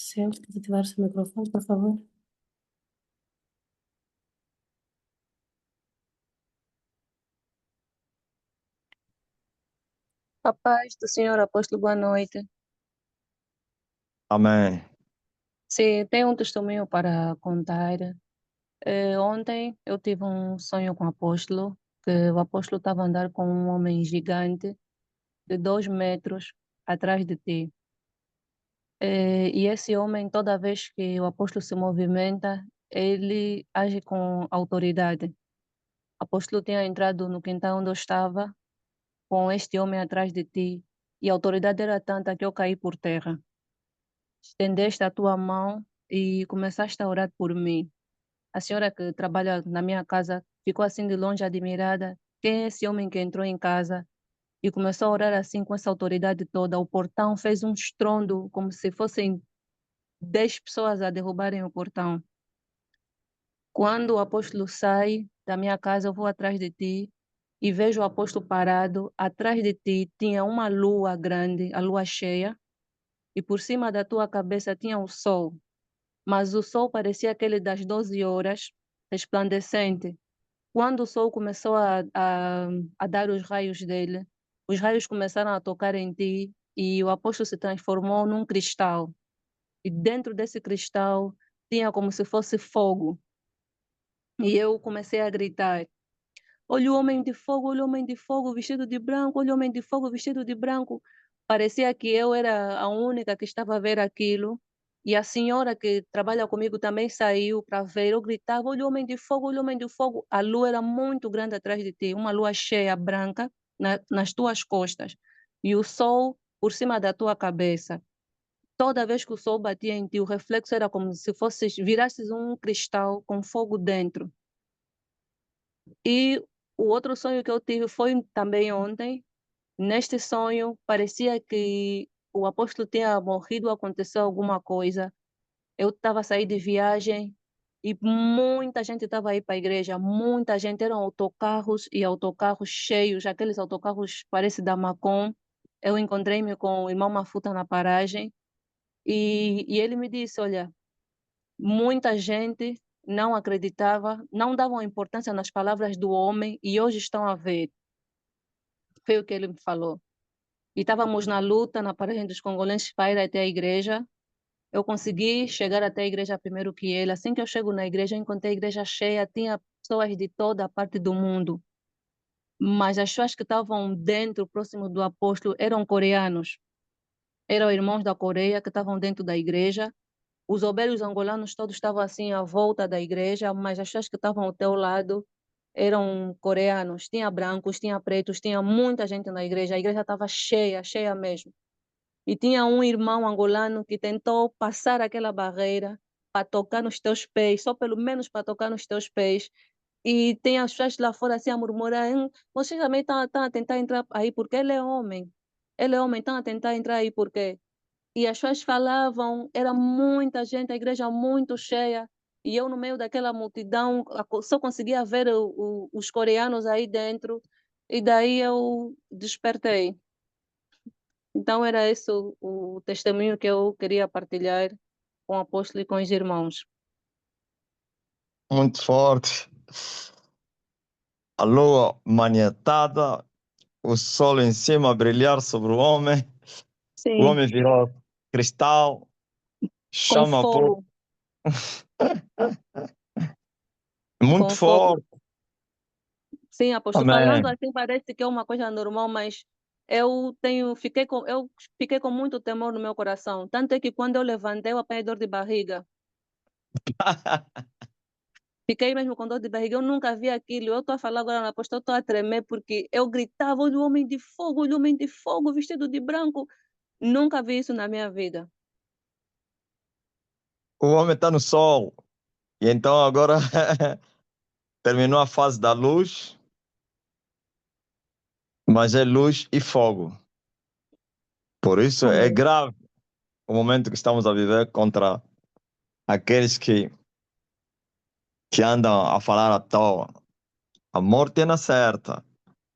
Sempre desativar o seu microfone, por favor. A paz do Senhor Apóstolo, boa noite. Amém. Sim, tenho um testemunho para contar. Ontem eu tive um sonho com o apóstolo, que o apóstolo estava a andar com um homem gigante de 2 metros atrás de ti. E esse homem, toda vez que o apóstolo se movimenta, ele age com autoridade. O apóstolo tinha entrado no quintal onde eu estava, com este homem atrás de ti, e a autoridade era tanta que eu caí por terra. Estendeste a tua mão e começaste a orar por mim. A senhora que trabalha na minha casa ficou assim de longe admirada. Quem é esse homem que entrou em casa e começou a orar assim com essa autoridade toda? O portão fez um estrondo, como se fossem 10 pessoas a derrubarem o portão. Quando o apóstolo sai da minha casa, eu vou atrás de ti e vejo o apóstolo parado. Atrás de ti tinha uma lua grande, a lua cheia, e por cima da tua cabeça tinha o sol. Mas o sol parecia aquele das 12 horas, resplandecente. Quando o sol começou a dar os raios dele, os raios começaram a tocar em ti e o apóstolo se transformou num cristal. E dentro desse cristal tinha como se fosse fogo. E eu comecei a gritar: olha o homem de fogo, olha o homem de fogo vestido de branco, olha o homem de fogo vestido de branco. Parecia que eu era a única que estava a ver aquilo. E a senhora que trabalha comigo também saiu para ver. Eu gritava: olha o homem de fogo, olha o homem de fogo. A lua era muito grande atrás de ti, uma lua cheia, branca, nas tuas costas. E o sol por cima da tua cabeça. Toda vez que o sol batia em ti, o reflexo era como se virasses um cristal com fogo dentro. E o outro sonho que eu tive foi também ontem. Neste sonho, parecia que o apóstolo tinha morrido, aconteceu alguma coisa. Eu estava a sair de viagem e muita gente estava aí para a igreja, muita gente, eram autocarros e autocarros cheios, aqueles autocarros parece da Macom. Eu encontrei-me com o irmão Mafuta na paragem e ele me disse, olha, muita gente não acreditava, não davam importância nas palavras do homem e hoje estão a ver. Foi o que ele me falou. E estávamos na luta, na paragem dos congolenses para ir até a igreja. Eu consegui chegar até a igreja primeiro que ele. Assim que eu chego na igreja, eu encontrei a igreja cheia, tinha pessoas de toda a parte do mundo. Mas as pessoas que estavam dentro, próximo do apóstolo, eram coreanos. Eram irmãos da Coreia que estavam dentro da igreja. Os obreiros angolanos todos estavam assim à volta da igreja, mas as pessoas que estavam ao teu lado eram coreanos. Tinha brancos, tinha pretos, tinha muita gente na igreja. A igreja estava cheia, cheia mesmo. E tinha um irmão angolano que tentou passar aquela barreira para tocar nos teus pés, só pelo menos para tocar nos teus pés. E tem as pessoas lá fora assim a murmurar: vocês também estão a tentar entrar aí porque ele é homem. Ele é homem, estão a tentar entrar aí porque. E as pessoas falavam, era muita gente, a igreja muito cheia. E eu, no meio daquela multidão, só conseguia ver os coreanos aí dentro. E daí eu despertei. Então, era esse o testemunho que eu queria partilhar com o apóstolo e com os irmãos. Muito forte. A lua maniatada, o sol em cima a brilhar sobre o Sim, homem virou cristal, com chama por. fogo, Muito com fogo. forte. Sim, apóstolo, falando Amém. assim parece que é uma coisa normal, mas eu fiquei com muito temor no meu coração. Tanto é que quando eu levantei, eu apanhei dor de barriga. Fiquei mesmo com dor de barriga, eu nunca vi aquilo. Eu estou a falar agora na apóstolo, eu estou a tremer porque eu gritava, olha o homem de fogo, olha o homem de fogo, vestido de branco. Nunca vi isso na minha vida. O homem está no sol. E então agora terminou a fase da luz, mas é luz e fogo. Por isso é Amém. grave o momento que estamos a viver contra aqueles que andam a falar à toa. A morte é na certa.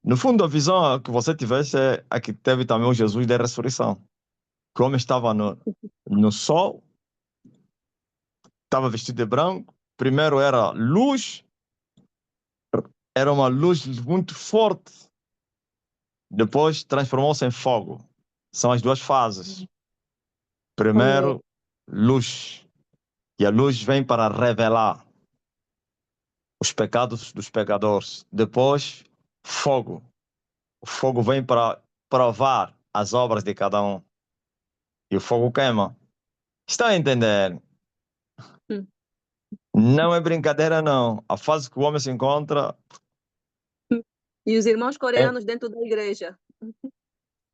No fundo, a visão que você tivesse é a que teve também o Jesus da ressurreição. Que o homem estava no sol estava vestido de branco. Primeiro era luz, era uma luz muito forte. Depois transformou-se em fogo. São as duas fases. Amém. Primeiro, luz. E a luz vem para revelar os pecados dos pecadores. Depois, fogo. O fogo vem para provar as obras de cada um. E o fogo queima. Estão a entender? Hum. Não é brincadeira, não. A fase que o homem se encontra E os irmãos é. coreanos dentro da igreja.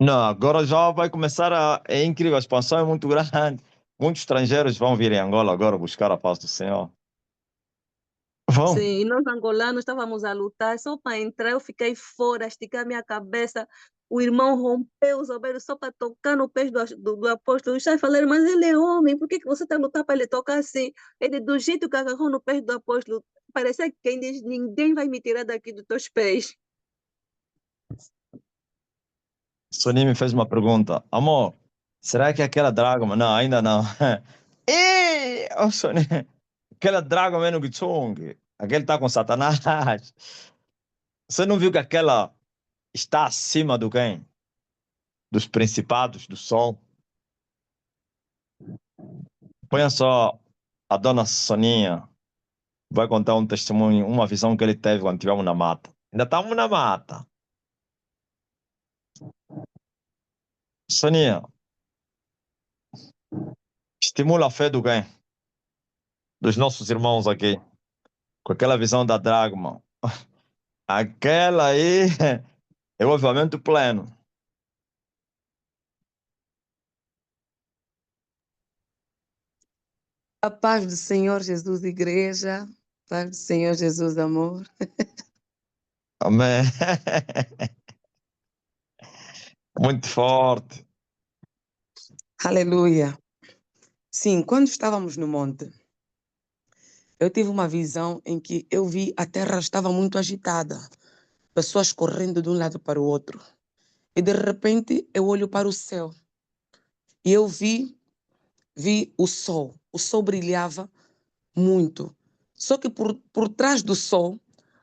Não, agora já vai começar a. É incrível, a expansão é muito grande. Muitos estrangeiros vão vir em Angola agora buscar a paz do Senhor. Sim, Vão. e nós angolanos estávamos a lutar só para entrar. Eu fiquei fora, esticar minha cabeça. O irmão rompeu os obreiros só para tocar no pé do apóstolo. Eu falei, mas ele é homem, por que você está lutando para ele tocar assim? Ele, do jeito que agarrou no pé do apóstolo, parecia que quem diz: ninguém vai me tirar daqui dos teus pés. Sonia me fez uma pergunta. Amor, será que é aquela Dragon? Não, ainda não. Ih, oh, Sonia, aquela Dragon é no Gichung. Aquele está com Satanás. Você não viu que aquela está acima do quem? Dos principados do sol? Põe só a dona Soninha. Vai contar um testemunho, uma visão que ele teve quando estivemos na mata. Ainda estamos na mata. Soninha, estimula a fé do quem? Dos nossos irmãos aqui. Com aquela visão da Dragma. Aquela aí é o avivamento pleno. A paz do Senhor Jesus, igreja. Paz do Senhor Jesus, amor. Amém. Muito forte. Aleluia. Sim, quando estávamos no monte, eu tive uma visão em que eu vi a terra estava muito agitada, pessoas correndo de um lado para o outro. E de repente eu olho para o céu e eu vi o sol. O sol brilhava muito. Só que por trás do sol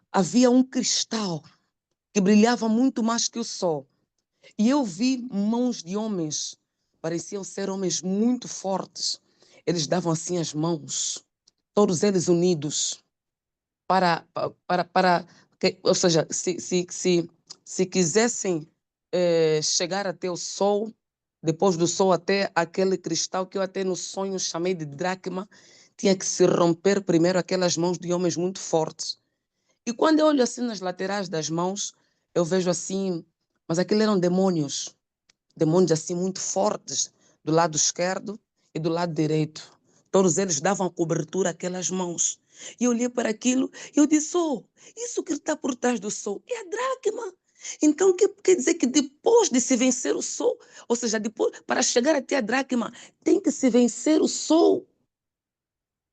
havia um cristal que brilhava muito mais que o sol. E eu vi mãos de homens, pareciam ser homens muito fortes. Eles davam assim as mãos, todos eles unidos, ou seja, se quisessem chegar até o sol, depois do sol até aquele cristal que eu até no sonho chamei de dracma, tinha que se romper primeiro aquelas mãos de homens muito fortes. E quando eu olho assim nas laterais das mãos, eu vejo assim, mas aquilo eram demônios assim muito fortes, do lado esquerdo e do lado direito. Todos eles davam cobertura àquelas mãos. E eu olhei para aquilo e eu disse, isso que está por trás do sol é a dracma. Então, quer dizer que depois de se vencer o sol, ou seja, depois, para chegar até a dracma, tem que se vencer o sol.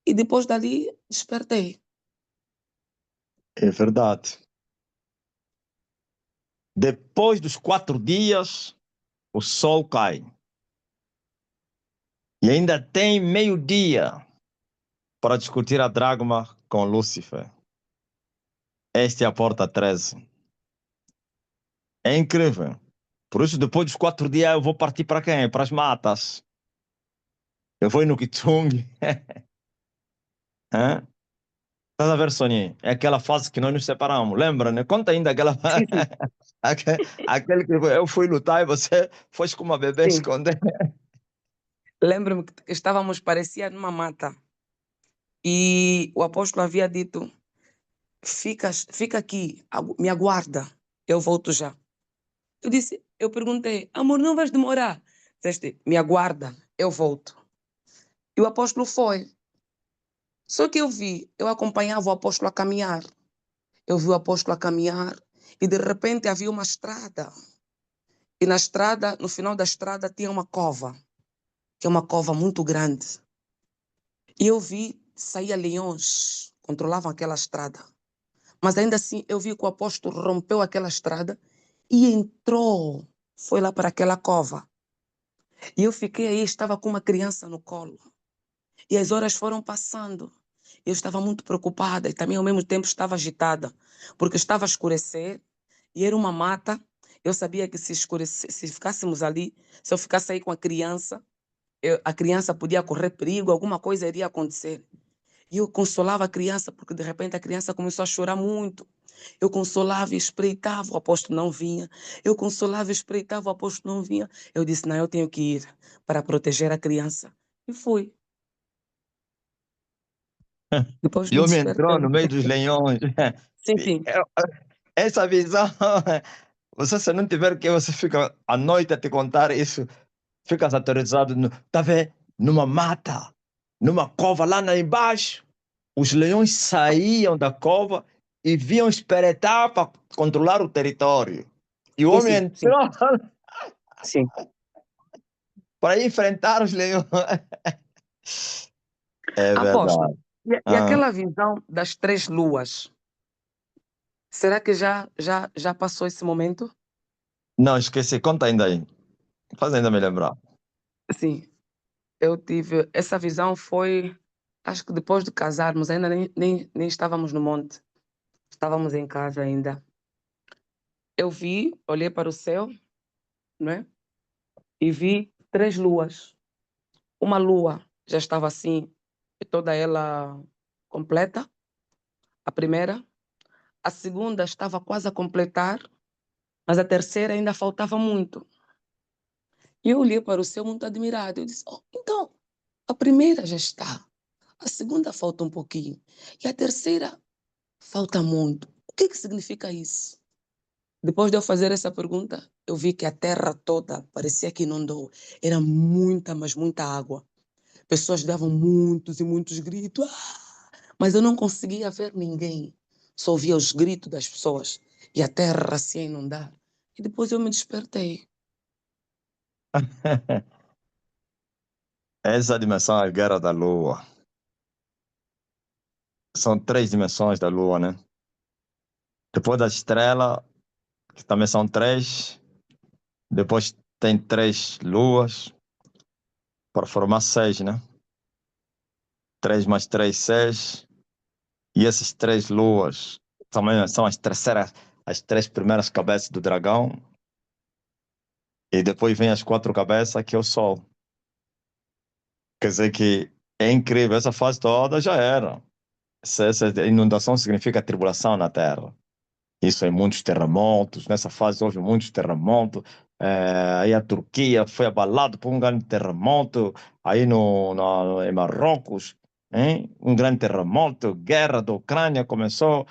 E depois dali, despertei. É verdade. Depois dos 4 dias, o sol cai. E ainda tem meio-dia para discutir a Dragma com Lúcifer. Esta é a porta 13. É incrível. Por isso, depois dos 4 dias, eu vou partir para quem? Para as matas. Eu vou ir no Kitung. Hã? Estás a ver, Soninha? É aquela fase que nós nos separamos. Lembra, né? Conta ainda aquela. Sim, sim. Aquele que eu fui lutar e você foi com uma bebê Sim. esconder. Lembro-me que estávamos, parecia numa mata. E o apóstolo havia dito, fica aqui, me aguarda, eu volto já. Eu perguntei, amor, não vais demorar? Disseste, me aguarda, eu volto. E o apóstolo foi. Só que eu acompanhava o apóstolo a caminhar. Eu vi o apóstolo a caminhar e de repente havia uma estrada. E na estrada, no final da estrada, tinha uma cova, que é uma cova muito grande. E eu vi, saía leões, controlavam aquela estrada. Mas ainda assim, eu vi que o apóstolo rompeu aquela estrada e entrou, foi lá para aquela cova. E eu fiquei aí, estava com uma criança no colo. E as horas foram passando. Eu estava muito preocupada e também ao mesmo tempo estava agitada, porque estava a escurecer e era uma mata. Eu sabia que se escurecesse, se ficássemos ali, se eu ficasse aí com a criança, a criança podia correr perigo, alguma coisa iria acontecer. E eu consolava a criança, porque de repente a criança começou a chorar muito. Eu consolava e espreitava, o apóstolo não vinha. Eu consolava e espreitava, o apóstolo não vinha. Eu disse, não, eu tenho que ir para proteger a criança. E fui. Depois E me o homem entrou despertei. no meio dos leões. Sim, E sim. essa visão, você se não tiver que você fica à noite a te contar isso, fica aterrorizado, tá vendo? Numa mata, numa cova lá embaixo. Os leões saíam da cova e vinham espreitar para controlar o território. E o Sim, homem sim, sim, entrou sim. para enfrentar os leões. É Apóstolo, verdade. e Ah, aquela visão das 3 luas, será que já passou esse momento? não, esqueci. Conta ainda aí. Faz ainda me lembrar. Sim, eu tive essa visão foi, acho que depois de casarmos, ainda nem estávamos no monte, estávamos em casa ainda. Eu vi, olhei para o céu, não é? E vi 3 luas. Uma lua já estava assim, toda ela completa, a primeira. A segunda estava quase a completar, mas a terceira ainda faltava muito. E eu olhei para o céu muito admirado. Eu disse, oh, então, a primeira já está. A segunda falta um pouquinho. E a terceira falta muito. O que significa isso? Depois de eu fazer essa pergunta, eu vi que a terra toda parecia que inundou. Era muita, mas muita água. Pessoas davam muitos e muitos gritos. Ah! Mas eu não conseguia ver ninguém. Só ouvia os gritos das pessoas. E a terra se ia inundar. E depois eu me despertei. Essa dimensão é a guerra da Lua. São 3 dimensões da Lua, né? Depois da estrela, que também são 3. Depois tem 3 luas para formar 6, né? 3 mais 3, 6. E essas 3 luas também são as 3 primeiras cabeças do dragão. E depois vem as 4 cabeças, que é o Sol. Quer dizer que é incrível. Essa fase toda já era. Essa inundação significa tribulação na Terra. Isso em muitos terremotos. Nessa fase houve muitos terremotos. Aí a Turquia foi abalada por um grande terremoto. Aí em Marrocos, hein? Um grande terremoto. Guerra da Ucrânia começou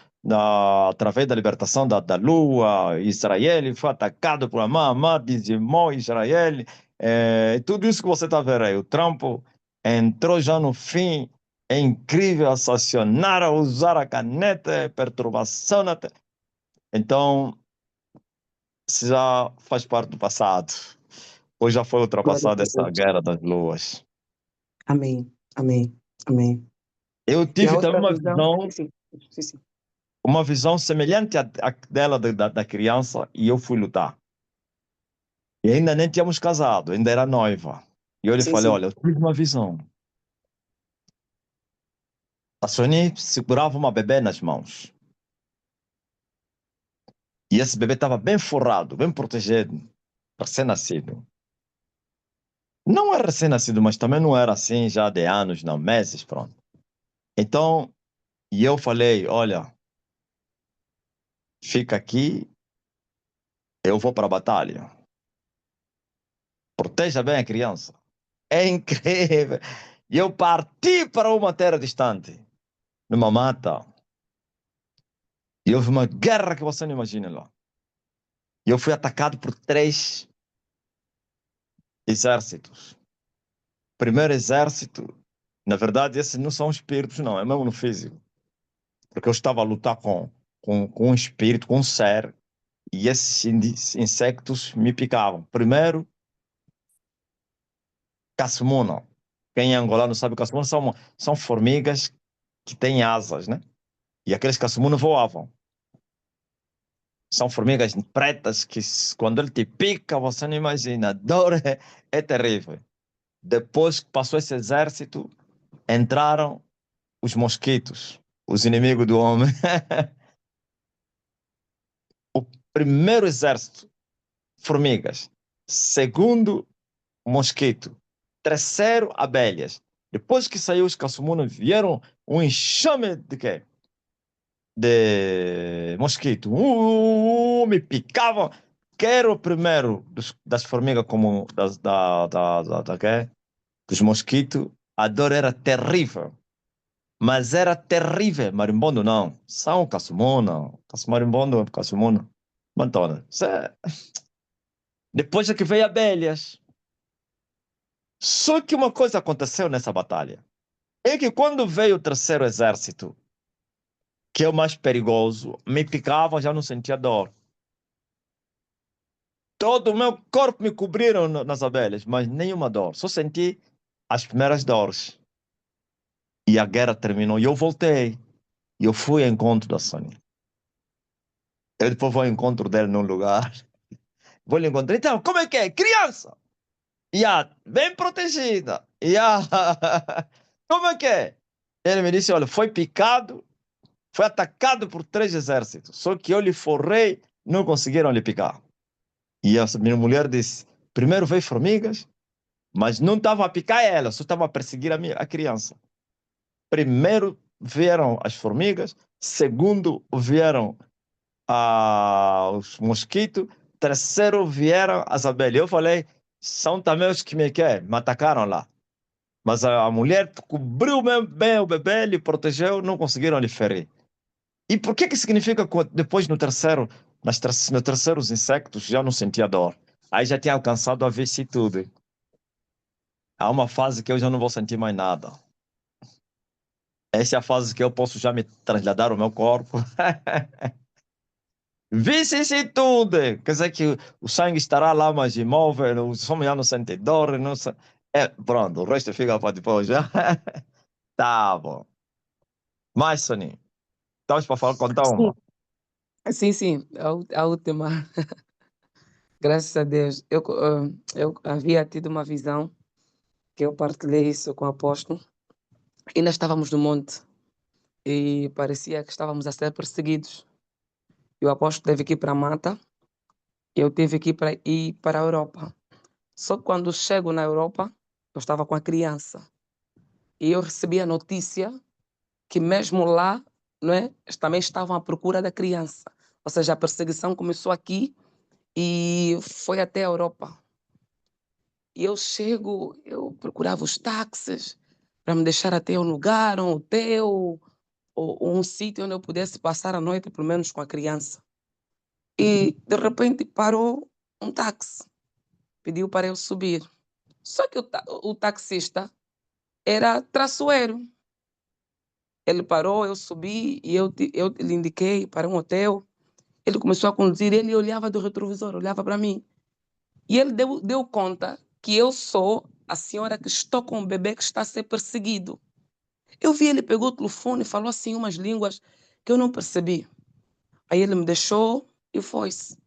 através da libertação da Lua. Israel foi atacado por Hamas, dizimou Israel. E tudo isso que você está vendo aí. O Trump entrou já no fim. É incrível assassinar, usar a caneta, perturbação na Terra. Então, isso já faz parte do passado. Hoje já foi Glória a ultrapassada essa Deus. guerra das luas. Amém, amém, amém. Eu E a tive também outra visão, sim, sim, sim. uma visão semelhante à dela da criança e eu fui lutar. E ainda nem tínhamos casado, ainda era noiva. E eu lhe Sim, falei, sim. olha, eu tive uma visão. A Sony segurava uma bebê nas mãos. E esse bebê estava bem forrado, bem protegido, recém-nascido. Não é recém-nascido, mas também não era assim já de anos, não, meses, pronto. Então, e eu falei, olha, fica aqui, eu vou para a batalha. Proteja bem a criança. É incrível. E eu parti para uma terra distante, numa mata. E houve uma guerra que você não imagina lá. E eu fui atacado por 3 exércitos. Primeiro exército, na verdade, esses não são espíritos, não, é mesmo no físico. Porque eu estava a lutar com um espírito, com um ser, e esses insectos me picavam. Primeiro, Casmuna. Quem é angolano sabe, Casmuna são formigas que têm asas, né? E aqueles Casmuna voavam. São formigas pretas que, quando ele te pica, você não imagina. A dor é terrível. Depois que passou esse exército, entraram os mosquitos, os inimigos do homem. O primeiro exército, formigas. Segundo, mosquito. Terceiro, abelhas. Depois que saiu os caçumunas, vieram um enxame de quê? De mosquito. Me picavam. Quero primeiro das formigas como da quê? Dos mosquitos. A dor era terrível. Mas era terrível. Marimbondo não. São caçumuna. Marimbondo, caçumuna. Mantona. Depois é que veio abelhas. Só que uma coisa aconteceu nessa batalha. É que quando veio o terceiro exército, que é o mais perigoso, me picava, já não sentia dor. Todo o meu corpo me cobriram nas abelhas, mas nenhuma dor. Só senti as primeiras dores. E a guerra terminou. E eu voltei. E eu fui ao encontro da Sônia. Eu depois vou ao encontro dele num lugar. Vou lhe encontrar. Então, como é que é? Criança! Bem protegida. Como é que é? Ele me disse, olha, foi picado, foi atacado por 3 exércitos. Só que eu lhe forrei, não conseguiram lhe picar. E a minha mulher disse, primeiro veio formigas, mas não estava a picar ela, só estava a perseguir a criança. Primeiro vieram as formigas, segundo vieram os mosquitos, terceiro vieram as abelhas. Eu falei, são também os que me querem, me atacaram lá. Mas a mulher cobriu bem o bebê, lhe protegeu, não conseguiram lhe ferir. E por que significa que depois no terceiro, nos terceiros insectos já não sentia dor? Aí já tinha alcançado a vicissitude. Há uma fase que eu já não vou sentir mais nada. Essa é a fase que eu posso já me trasladar o meu corpo. Vicissitude! Quer dizer que o sangue estará lá mais imóvel, o som já não sente dor, não se... pronto, o resto fica para depois. Tá bom. Mais, Soninho. Estamos para falar, contar uma. Sim, a última. Graças a Deus. Eu havia tido uma visão, que eu partilhei isso com o apóstolo. Ainda estávamos no monte e parecia que estávamos a ser perseguidos. E o apóstolo teve que ir para a mata, e eu tive que ir para a Europa. Só que quando chego na Europa, eu estava com a criança. E eu recebi a notícia que mesmo lá, não é, também estavam à procura da criança. Ou seja, a perseguição começou aqui e foi até a Europa. E eu chego, eu procurava os táxis para me deixar até um lugar, um hotel, ou um sítio onde eu pudesse passar a noite, pelo menos com a criança. E, de repente, parou um táxi, pediu para eu subir. Só que o taxista era traiçoeiro. Ele parou, eu subi e eu lhe indiquei para um hotel. Ele começou a conduzir, ele olhava do retrovisor, olhava para mim. E ele deu conta que eu sou a senhora que estou com o bebê que está a ser perseguido. Eu vi, ele pegou o telefone e falou assim umas línguas que eu não percebi. Aí ele me deixou e foi-se.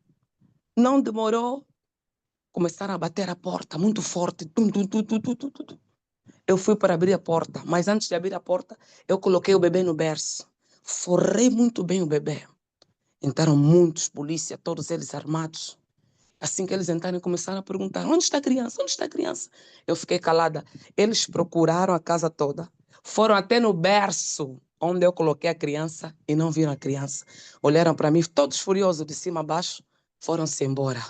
Não demorou, começaram a bater a porta muito forte. Tum, tum, tum, tum, tum, tum, tum. Eu fui para abrir a porta, mas antes de abrir a porta, eu coloquei o bebê no berço. Forrei muito bem o bebê. Entraram muitos polícias, todos eles armados. Assim que eles entraram, começaram a perguntar, onde está a criança? Onde está a criança? Eu fiquei calada. Eles procuraram a casa toda. Foram até no berço onde eu coloquei a criança e não viram a criança. Olharam para mim, todos furiosos, de cima a baixo, foram-se embora.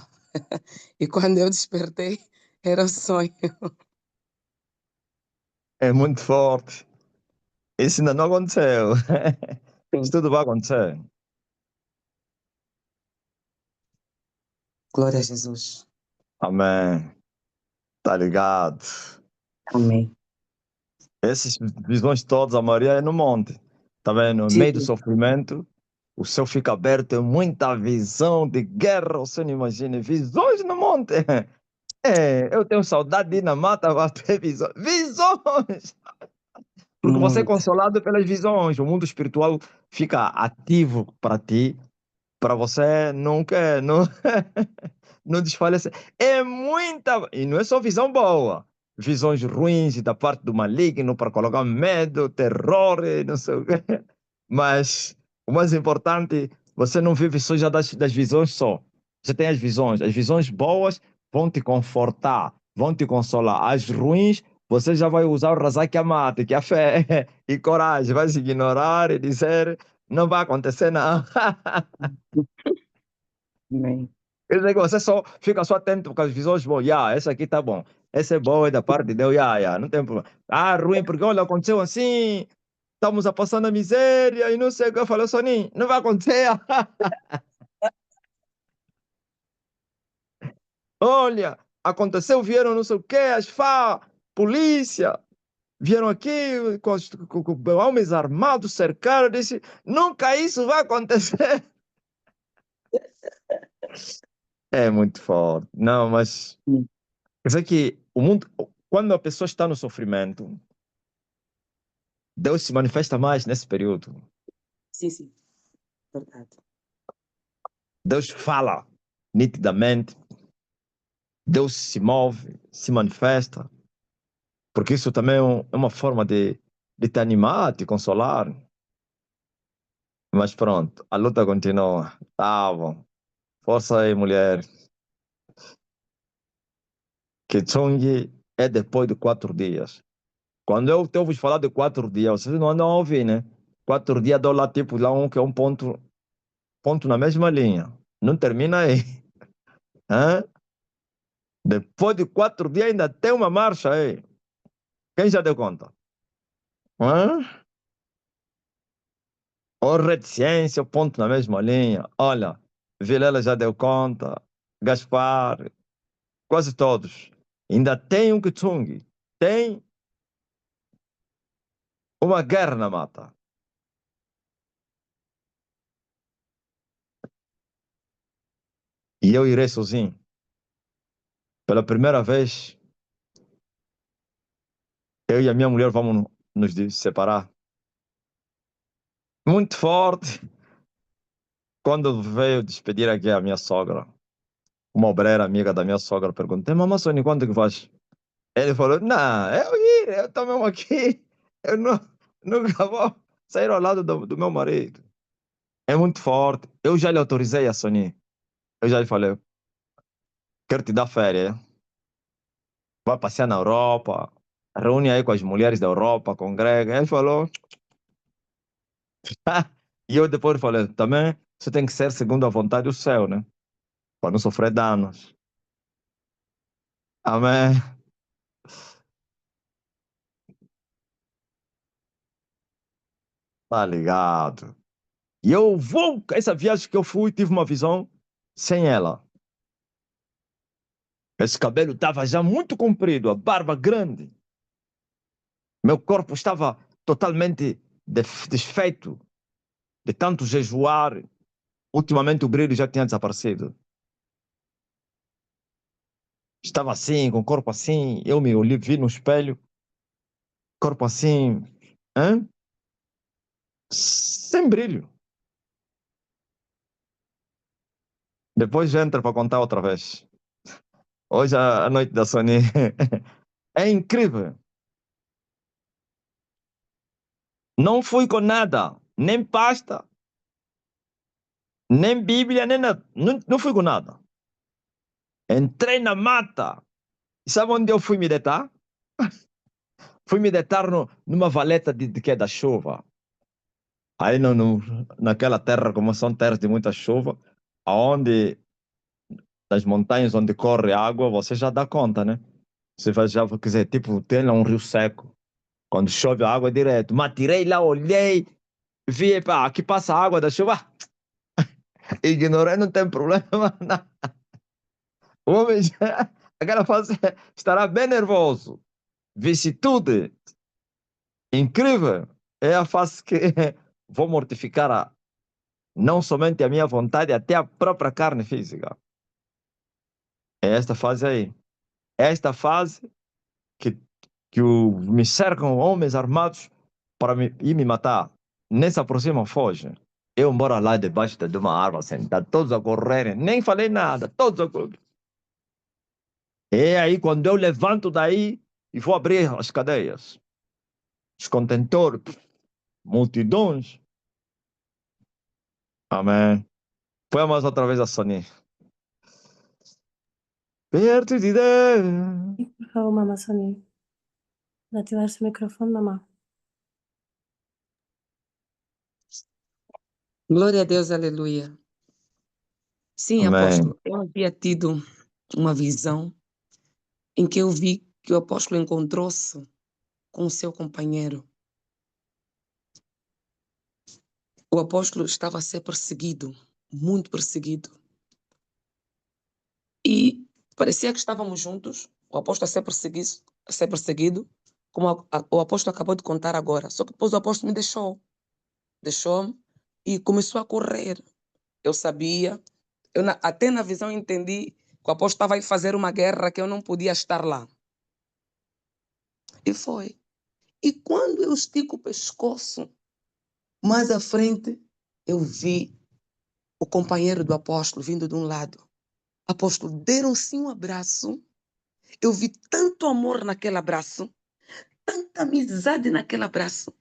E quando eu despertei, era um sonho. É muito forte. Isso ainda não aconteceu. Isso Sim. tudo vai acontecer. Glória a Jesus. Amém. Tá ligado? Amém. Essas visões todas, a maioria é no monte. Tá vendo? No meio do sofrimento, o céu fica aberto, é muita visão de guerra, você não imagina. Visões no monte. Eu tenho saudade de ir na mata para ter visões. Visões! Porque você é Muito. consolado pelas visões. O mundo espiritual fica ativo para ti, para você não desfalecer. É muita. E não é só visão boa. visões ruins da parte do maligno para colocar medo, terror, e não sei o quê. Mas o mais importante, você não vive só já das visões só. Você tem as visões boas vão te confortar, vão te consolar. As ruins, você já vai usar o Razak Amate, que é a fé e coragem, vai se ignorar e dizer, não vai acontecer não. Amém. Quer dizer que você só fica só atento com as visões boas. Essa aqui tá bom. Essa é boa, é da parte de Deus. Não tem problema. Ruim, porque olha, aconteceu assim. Estamos a passar na miséria e não sei o que. Eu falei, Soninho, não vai acontecer. Olha, aconteceu, vieram não sei o que, as polícia, vieram aqui com homens armados, cercaram, disse, nunca isso vai acontecer. É muito forte. Não, mas Hum. quer dizer que o mundo, quando a pessoa está no sofrimento, Deus se manifesta mais nesse período. Sim, sim. Verdade. Deus fala nitidamente. Deus se move, se manifesta. Porque isso também é uma forma de te animar, te consolar. Mas pronto, a luta continua. Tá bom. Força aí, mulher. Que Chung é depois de 4 dias. Quando eu te ouvi falar de 4 dias, vocês não andam a ouvir, né? 4 dias dou lá, tipo, lá que é um ponto na mesma linha. Não termina aí. Hã? Depois de 4 dias ainda tem uma marcha aí. Quem já deu conta? Hã? Ou reticência, ponto na mesma linha. Olha, Vilela já deu conta. Gaspar, quase todos. Ainda tem um Kitsung. Tem uma guerra na mata. E eu irei sozinho. Pela primeira vez, eu e a minha mulher vamos nos separar. Muito forte. Quando veio despedir aqui a minha sogra, uma obreira amiga da minha sogra perguntou: Mamãe Sônia, quando que vais? Ele falou: Não, eu estou mesmo aqui. Eu nunca vou sair ao lado do meu marido. É muito forte. Eu já lhe autorizei a Sônia. Eu já lhe falei: Quero te dar férias. Vai passear na Europa. Reúne aí com as mulheres da Europa, congrega. Ele falou. E eu depois falei: Também você tem que ser segundo a vontade do céu, né? Para não sofrer danos. Amém. Tá ligado? E eu vou, essa viagem que eu fui, tive uma visão sem ela. Esse cabelo estava já muito comprido, a barba grande. Meu corpo estava totalmente desfeito de tanto jejuar. Ultimamente o brilho já tinha desaparecido. Estava assim, com o corpo assim. Eu me olhei, vi no espelho, corpo assim, hein? Sem brilho. Depois entra para contar outra vez. Hoje a noite da Sony é incrível. Não fui com nada, nem pasta, nem Bíblia, nem nada. Não fui com nada. Entrei na mata. Sabe onde eu fui me deitar? Fui me deitar numa valeta de que? Da chuva. Aí naquela terra, como são terras de muita chuva, aonde das montanhas onde corre água, você já dá conta, né? Você vai já, quer dizer, tipo, tem lá um rio seco. Quando chove a água é direto. Mas tirei lá, olhei, vi, pá, aqui passa a água da chuva. Ignorei, não tem problema. Não. O homem já, aquela fase estará bem nervoso. Vicissitude incrível. É a fase que vou mortificar não somente a minha vontade, até a própria carne física. É esta fase aí. É esta fase que, me cercam homens armados para ir me matar. Nem se aproximam, fogem. Eu moro lá debaixo de uma árvore, sentado, todos a correrem. Nem falei nada, todos a correr. E aí, quando eu levanto daí, e vou abrir as cadeias, os contentores, multidões. Amém. Põe mais outra vez a Sony. Perto de Deus. E por favor, mamá Sonia. De ativar-se o microfone, mamá. Glória a Deus, aleluia. Sim, Amém. apóstolo, eu havia tido uma visão em que eu vi que o apóstolo encontrou-se com o seu companheiro. O apóstolo estava a ser perseguido, muito perseguido. E parecia que estávamos juntos, o apóstolo a ser perseguido, como o apóstolo acabou de contar agora. Só que depois o apóstolo me deixou-me e começou a correr. Eu sabia, até na visão entendi que o apóstolo estava a ir fazer uma guerra que eu não podia estar lá. E foi. E quando eu estico o pescoço, mais à frente, eu vi o companheiro do apóstolo vindo de um lado. Apóstolo, deram-se um abraço. Eu vi tanto amor naquele abraço, tanta amizade naquele abraço.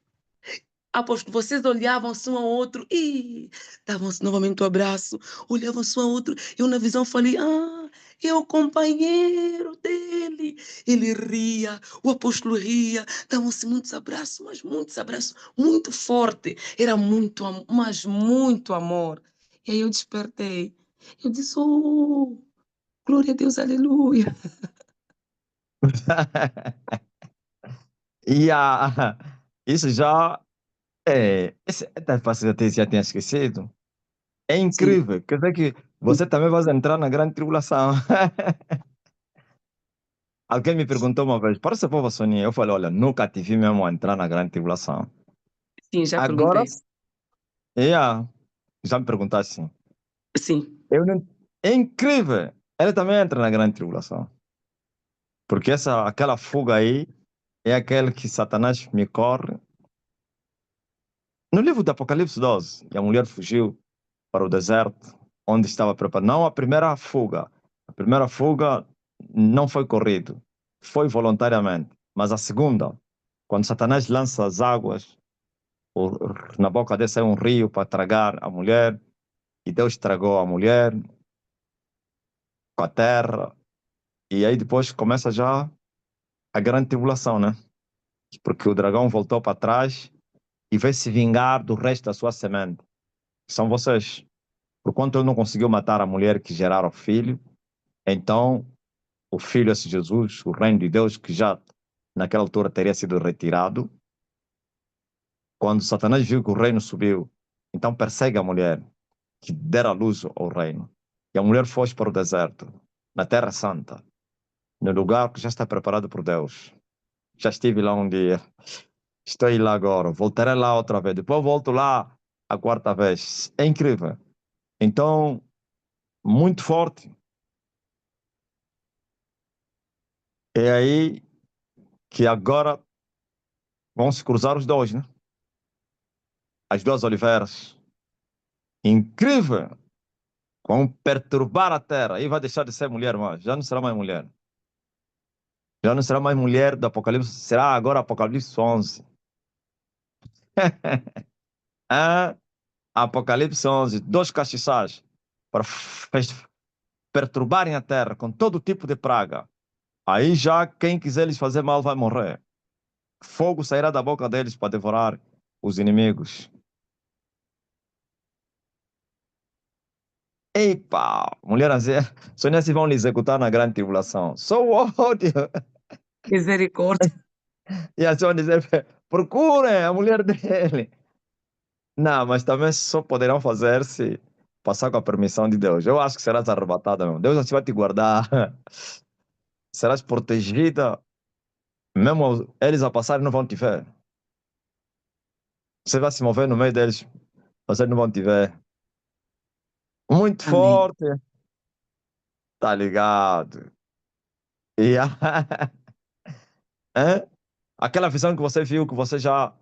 Apóstolo, vocês olhavam-se um ao outro e davam-se novamente o abraço, olhavam-se um ao outro. Eu na visão falei, é o companheiro dele. Ele ria, o apóstolo ria, davam-se muitos abraços, mas muitos abraços, muito forte. Era muito, mas muito amor. E aí eu despertei. Eu disse, oh, glória a Deus, aleluia. E isso já é. Você já tinha esquecido. É Sim, incrível. Quer dizer que você também vai entrar na grande tribulação. Alguém me perguntou uma vez, para esse povo Sonia, eu falei, olha, nunca te vi mesmo a entrar na grande tribulação. sim, já Agora, perguntei isso. já me perguntaste assim. Sim, Eu não, é incrível. Ele também entra na grande tribulação. Porque aquela fuga aí é aquele que Satanás me corre. No livro do Apocalipse 12, e a mulher fugiu para o deserto, onde estava preparada. Não a primeira fuga. A primeira fuga não foi corrido, foi voluntariamente. Mas a segunda, quando Satanás lança as águas, na boca dele sai um rio para tragar a mulher, e Deus tragou a mulher com a terra, e aí depois começa já a grande tribulação, né? Porque o dragão voltou para trás e vai se vingar do resto da sua semente. São vocês. Porquanto ele não conseguiu matar a mulher que gerara o filho, então o filho, esse Jesus, o reino de Deus, que já naquela altura teria sido retirado, quando Satanás viu que o reino subiu, então persegue a mulher que dera luz ao reino. E a mulher foge para o deserto, na Terra Santa, no lugar que já está preparado por Deus. Já estive lá um dia, estou aí lá agora, voltarei lá outra vez, depois volto lá a quarta vez. É incrível. Então, muito forte. É aí que agora vão se cruzar os dois, né? As duas oliveiras. Incrível! Vão perturbar a terra. Aí vai deixar de ser mulher mais. Já não será mais mulher. Já não será mais mulher do Apocalipse. Será agora Apocalipse 11. É, Apocalipse 11. Dois castiçais para perturbarem a terra com todo tipo de praga. Aí já quem quiser lhes fazer mal vai morrer. Fogo sairá da boca deles para devorar os inimigos. Epa, mulher assim, Sônia se vão lhe executar na grande tribulação. Sou o ódio. misericórdia. E assim vão dizer, procurem a mulher dele. Não, mas também só poderão fazer se passar com a permissão de Deus. Eu acho que serás arrebatada, meu. Deus assim vai te guardar. Serás protegida. Mesmo eles a passarem não vão te ver. Você vai se mover no meio deles, vocês não vão te ver. Muito Amém. forte, tá ligado? E é? Aquela visão que você viu, que você já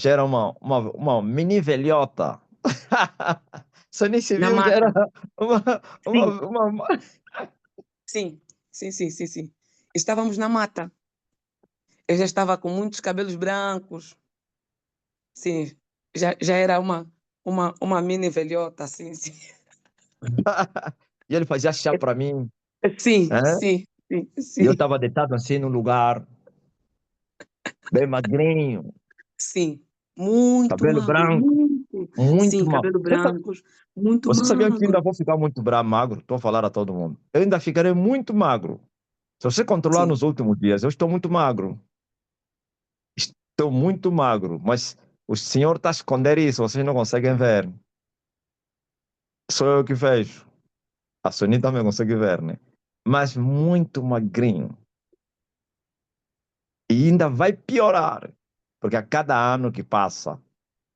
era uma mini velhota. Você nem se Na viu, já era mata. uma, Sim, uma... sim, sim, sim, sim, sim. Estávamos na mata. Eu já estava com muitos cabelos brancos. Sim, já era uma mini velhota, assim, sim. E ele fazia chá para mim, Sim, né? sim, sim, E eu sim, estava deitado assim num lugar, bem magrinho, sim. Muito cabelo magro, branco, muito. muito Sim, magro. cabelo brancos, muito Você sabia que eu ainda magro. vou ficar muito magro? Estou a falar a todo mundo. Eu ainda ficarei muito magro. Se você controlar Sim, nos últimos dias, eu estou muito magro. Estou muito magro, mas o senhor está a esconder isso, vocês não conseguem ver. Sou eu que vejo. A Sony também consegue ver, né? Mas muito magrinho. E ainda vai piorar, porque a cada ano que passa,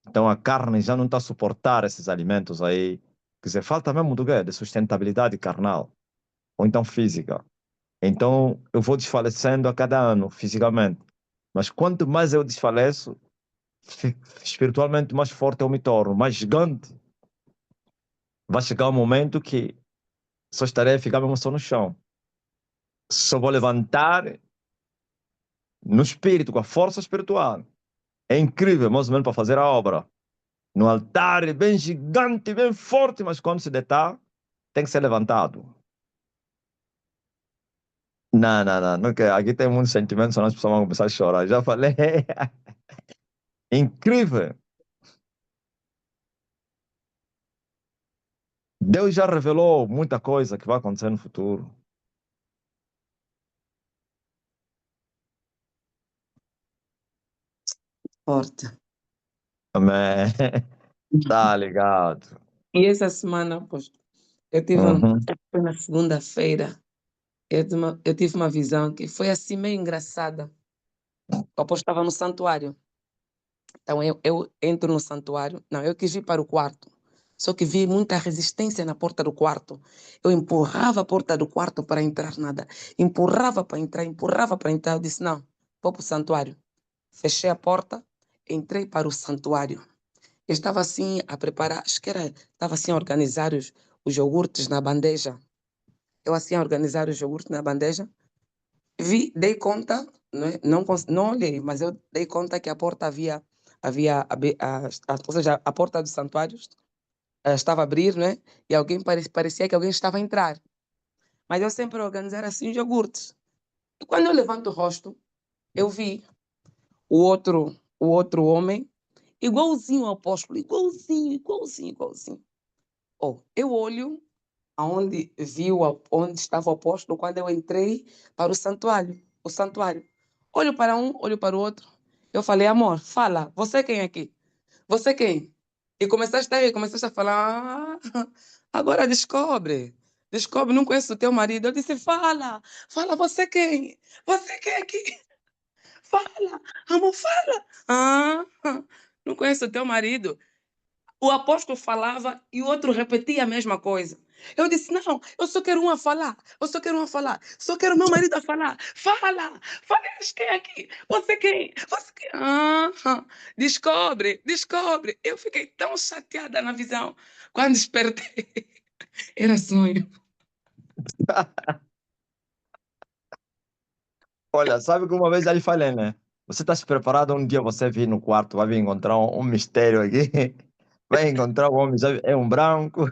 então a carne já não está a suportar esses alimentos aí. Quer dizer, falta mesmo do quê? De sustentabilidade carnal, ou então física. Então eu vou desfalecendo a cada ano, fisicamente. Mas quanto mais eu desfaleço, espiritualmente mais forte eu me torno, mais gigante. Vai chegar um momento que só estarei a ficar mesmo só no chão. Só vou levantar no espírito, com a força espiritual. É incrível, mais ou menos, para fazer a obra. No altar, é bem gigante, bem forte, mas quando se deitar, tem que ser levantado. Não, não, não, não quer. Aqui tem muitos sentimentos, senão as pessoas vão começar a chorar. Já falei. Incrível. Deus já revelou muita coisa que vai acontecer no futuro. forte. Amém. Tá ligado. E essa semana, pois, eu tive, Uhum. foi na segunda-feira, eu tive uma visão que foi assim meio engraçada. O apóstolo estava no santuário. Então eu entro no santuário. Não, eu quis ir para o quarto. Só que vi muita resistência na porta do quarto. Eu empurrava a porta do quarto para entrar, nada. Empurrava para entrar, empurrava para entrar. Eu disse, não, vou para o santuário. Fechei a porta, entrei para o santuário. Eu estava assim a preparar, acho que era, estava assim a organizar os iogurtes na bandeja. Eu assim a organizar os iogurtes na bandeja. Vi, dei conta, não, não olhei, mas eu dei conta que a porta ou seja, a porta do santuário estava a abrir, né? E alguém parecia que alguém estava a entrar. Mas eu sempre organizar assim os iogurtes. E quando eu levanto o rosto, eu vi o outro homem, igualzinho ao apóstolo, igualzinho, igualzinho, igualzinho. Oh, eu olho onde estava o apóstolo quando eu entrei para o santuário. Olho para um, olho para o outro. Eu falei, amor, fala, você quem aqui? Você quem? E começaste a falar, agora descobre. Descobre, não conheço o teu marido. Eu disse, fala, você quem? Você quem aqui? Fala, amor, fala. Não conheço o teu marido. O apóstolo falava e o outro repetia a mesma coisa. Eu disse, não, eu só quero uma falar, eu só quero uma falar, só quero meu marido a falar. Fala, quem aqui? Você quem? Você quem? Descobre. Eu fiquei tão chateada na visão. Quando despertei, era sonho. Olha, sabe que uma vez já lhe falei, né? Você está se preparado? Um dia você vir no quarto, vai vir encontrar um mistério aqui. Vai encontrar um homem, sabe? É um branco.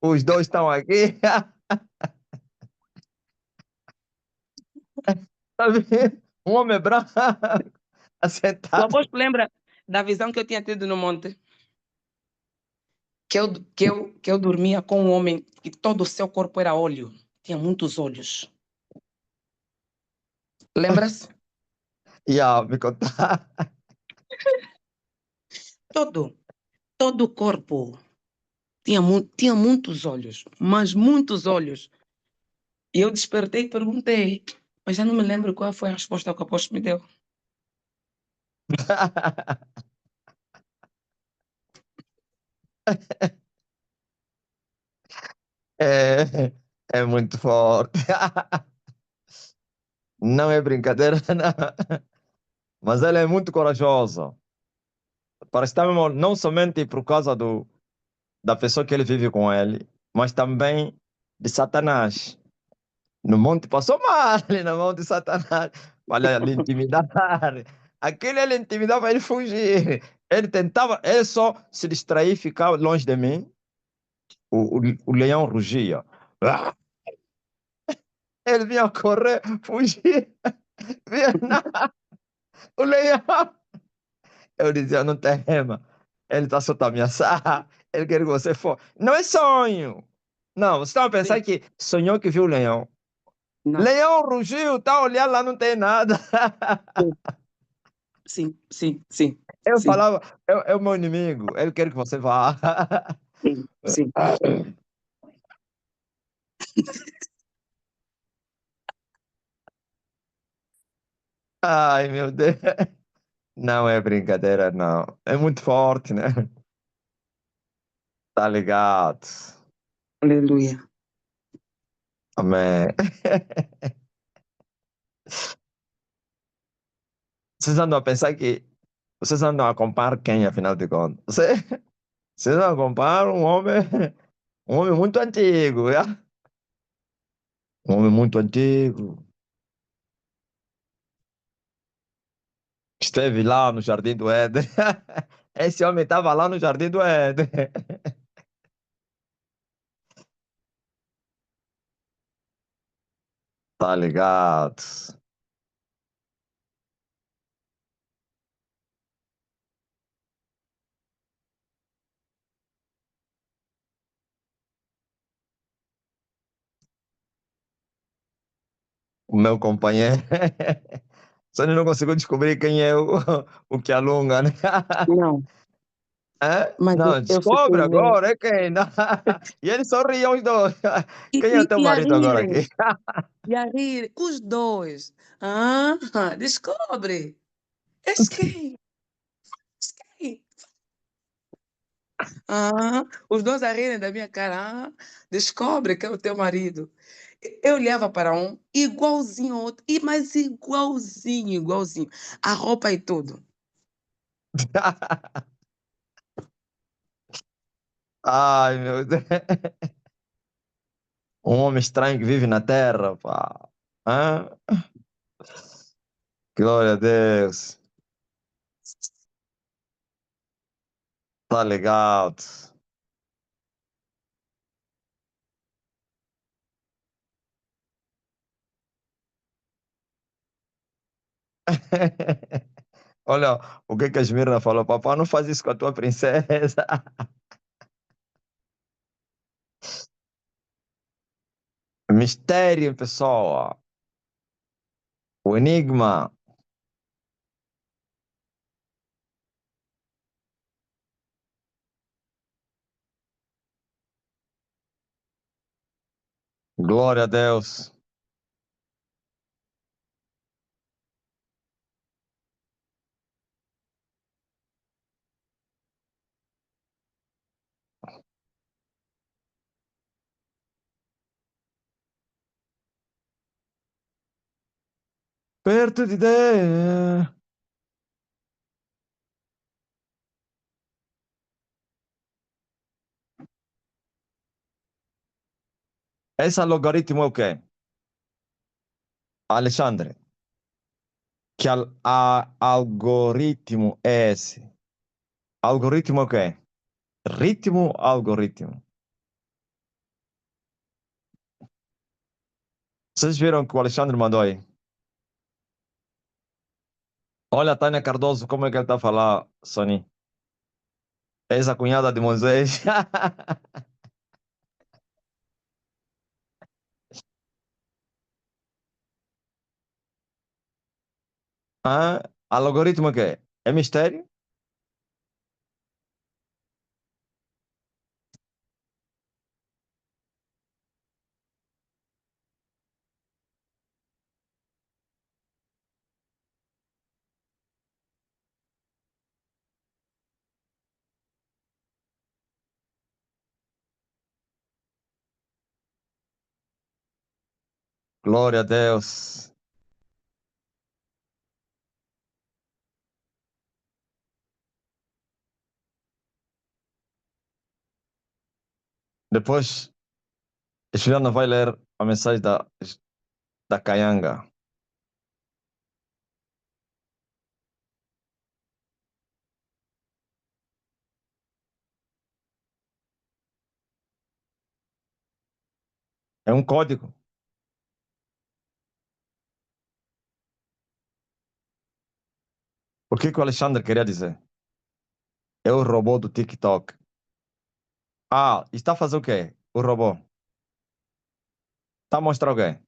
Os dois estão aqui. Sabe? Um homem branco O assentado. apóstolo lembra da visão que eu tinha tido no monte? Que eu dormia com um homem e todo o seu corpo era óleo. Tinha muitos olhos. Lembra-se? Me contar. Todo, todo o corpo. Tinha muitos olhos, mas muitos olhos. E eu despertei e perguntei, mas já não me lembro qual foi a resposta que o apóstolo me deu. É, é muito forte. Não é brincadeira, não. Mas ela é muito corajosa. Parece estar mesmo, não somente por causa da pessoa que ele vive com ele, mas também de Satanás. No monte passou mal ali na mão de Satanás. para lhe intimidar. Aquele ele intimidava ele fugir. Ele tentava, ele só se distrair, ficava longe de mim. O leão rugia. Ah, ele vinha correr, fugir. Vinha, o leão. Eu dizia, não tema. Ele está só para ameaçar. Ele quer que você for. Não é sonho. Não, você estava Sim. pensando que sonhou que viu o leão. Não. Leão rugiu, tá olhando lá, não tem nada. Sim, sim, sim, Eu sim, falava, é o meu inimigo, ele quer que você vá. sim, sim. Ai, meu Deus. Não é brincadeira, não. É muito forte, né? Tá ligado? Aleluia. Amém. Vocês andam a pensar que vocês andam a comparar quem, afinal de contas? Vocês andam a comparar um homem muito antigo, já? Um homem muito antigo. Esteve lá no Jardim do Éden. Esse homem estava lá no Jardim do Éden. Tá ligado? O meu companheiro. Só ele não conseguiu descobrir quem é o que alunga, né? Não, É? mas Não, eu fiquei descobre mesmo. agora, é quem? Não. E eles sorriam os dois. E, Quem é o teu e a marido agora rirem, aqui? e a rirem, os dois. Ah, descobre. És quem? És quem? Ah, os dois a rirem da minha cara. Ah, descobre que é o teu marido. Eu olhava para um, igualzinho ao outro, e mais igualzinho, igualzinho. A roupa e tudo. Ai, meu Deus. Um homem estranho que vive na terra, pá. Hã? Glória a Deus. Tá ligado. Olha, o que que a Esmirna falou? Papai, não faz isso com a tua princesa. Mistério, pessoal. O enigma. Glória a Deus. Perto de Deus. Esse algoritmo é o quê? Alexandre, que algoritmo é esse? Algoritmo é o quê? Ritmo, algoritmo. Vocês viram que o Alexandre mandou aí? Olha a Tânia Cardoso, como é que ele está a falar, Sony? Essa cunhada de Moisés. Ah, algoritmo é o quê? É mistério? Glória a Deus. Depois, a Juliana vai ler a mensagem da Caianga. É um código. O que o Alexandre queria dizer? É o robô do TikTok. Ah, está a fazer o quê? O robô. Está a mostrar o quê?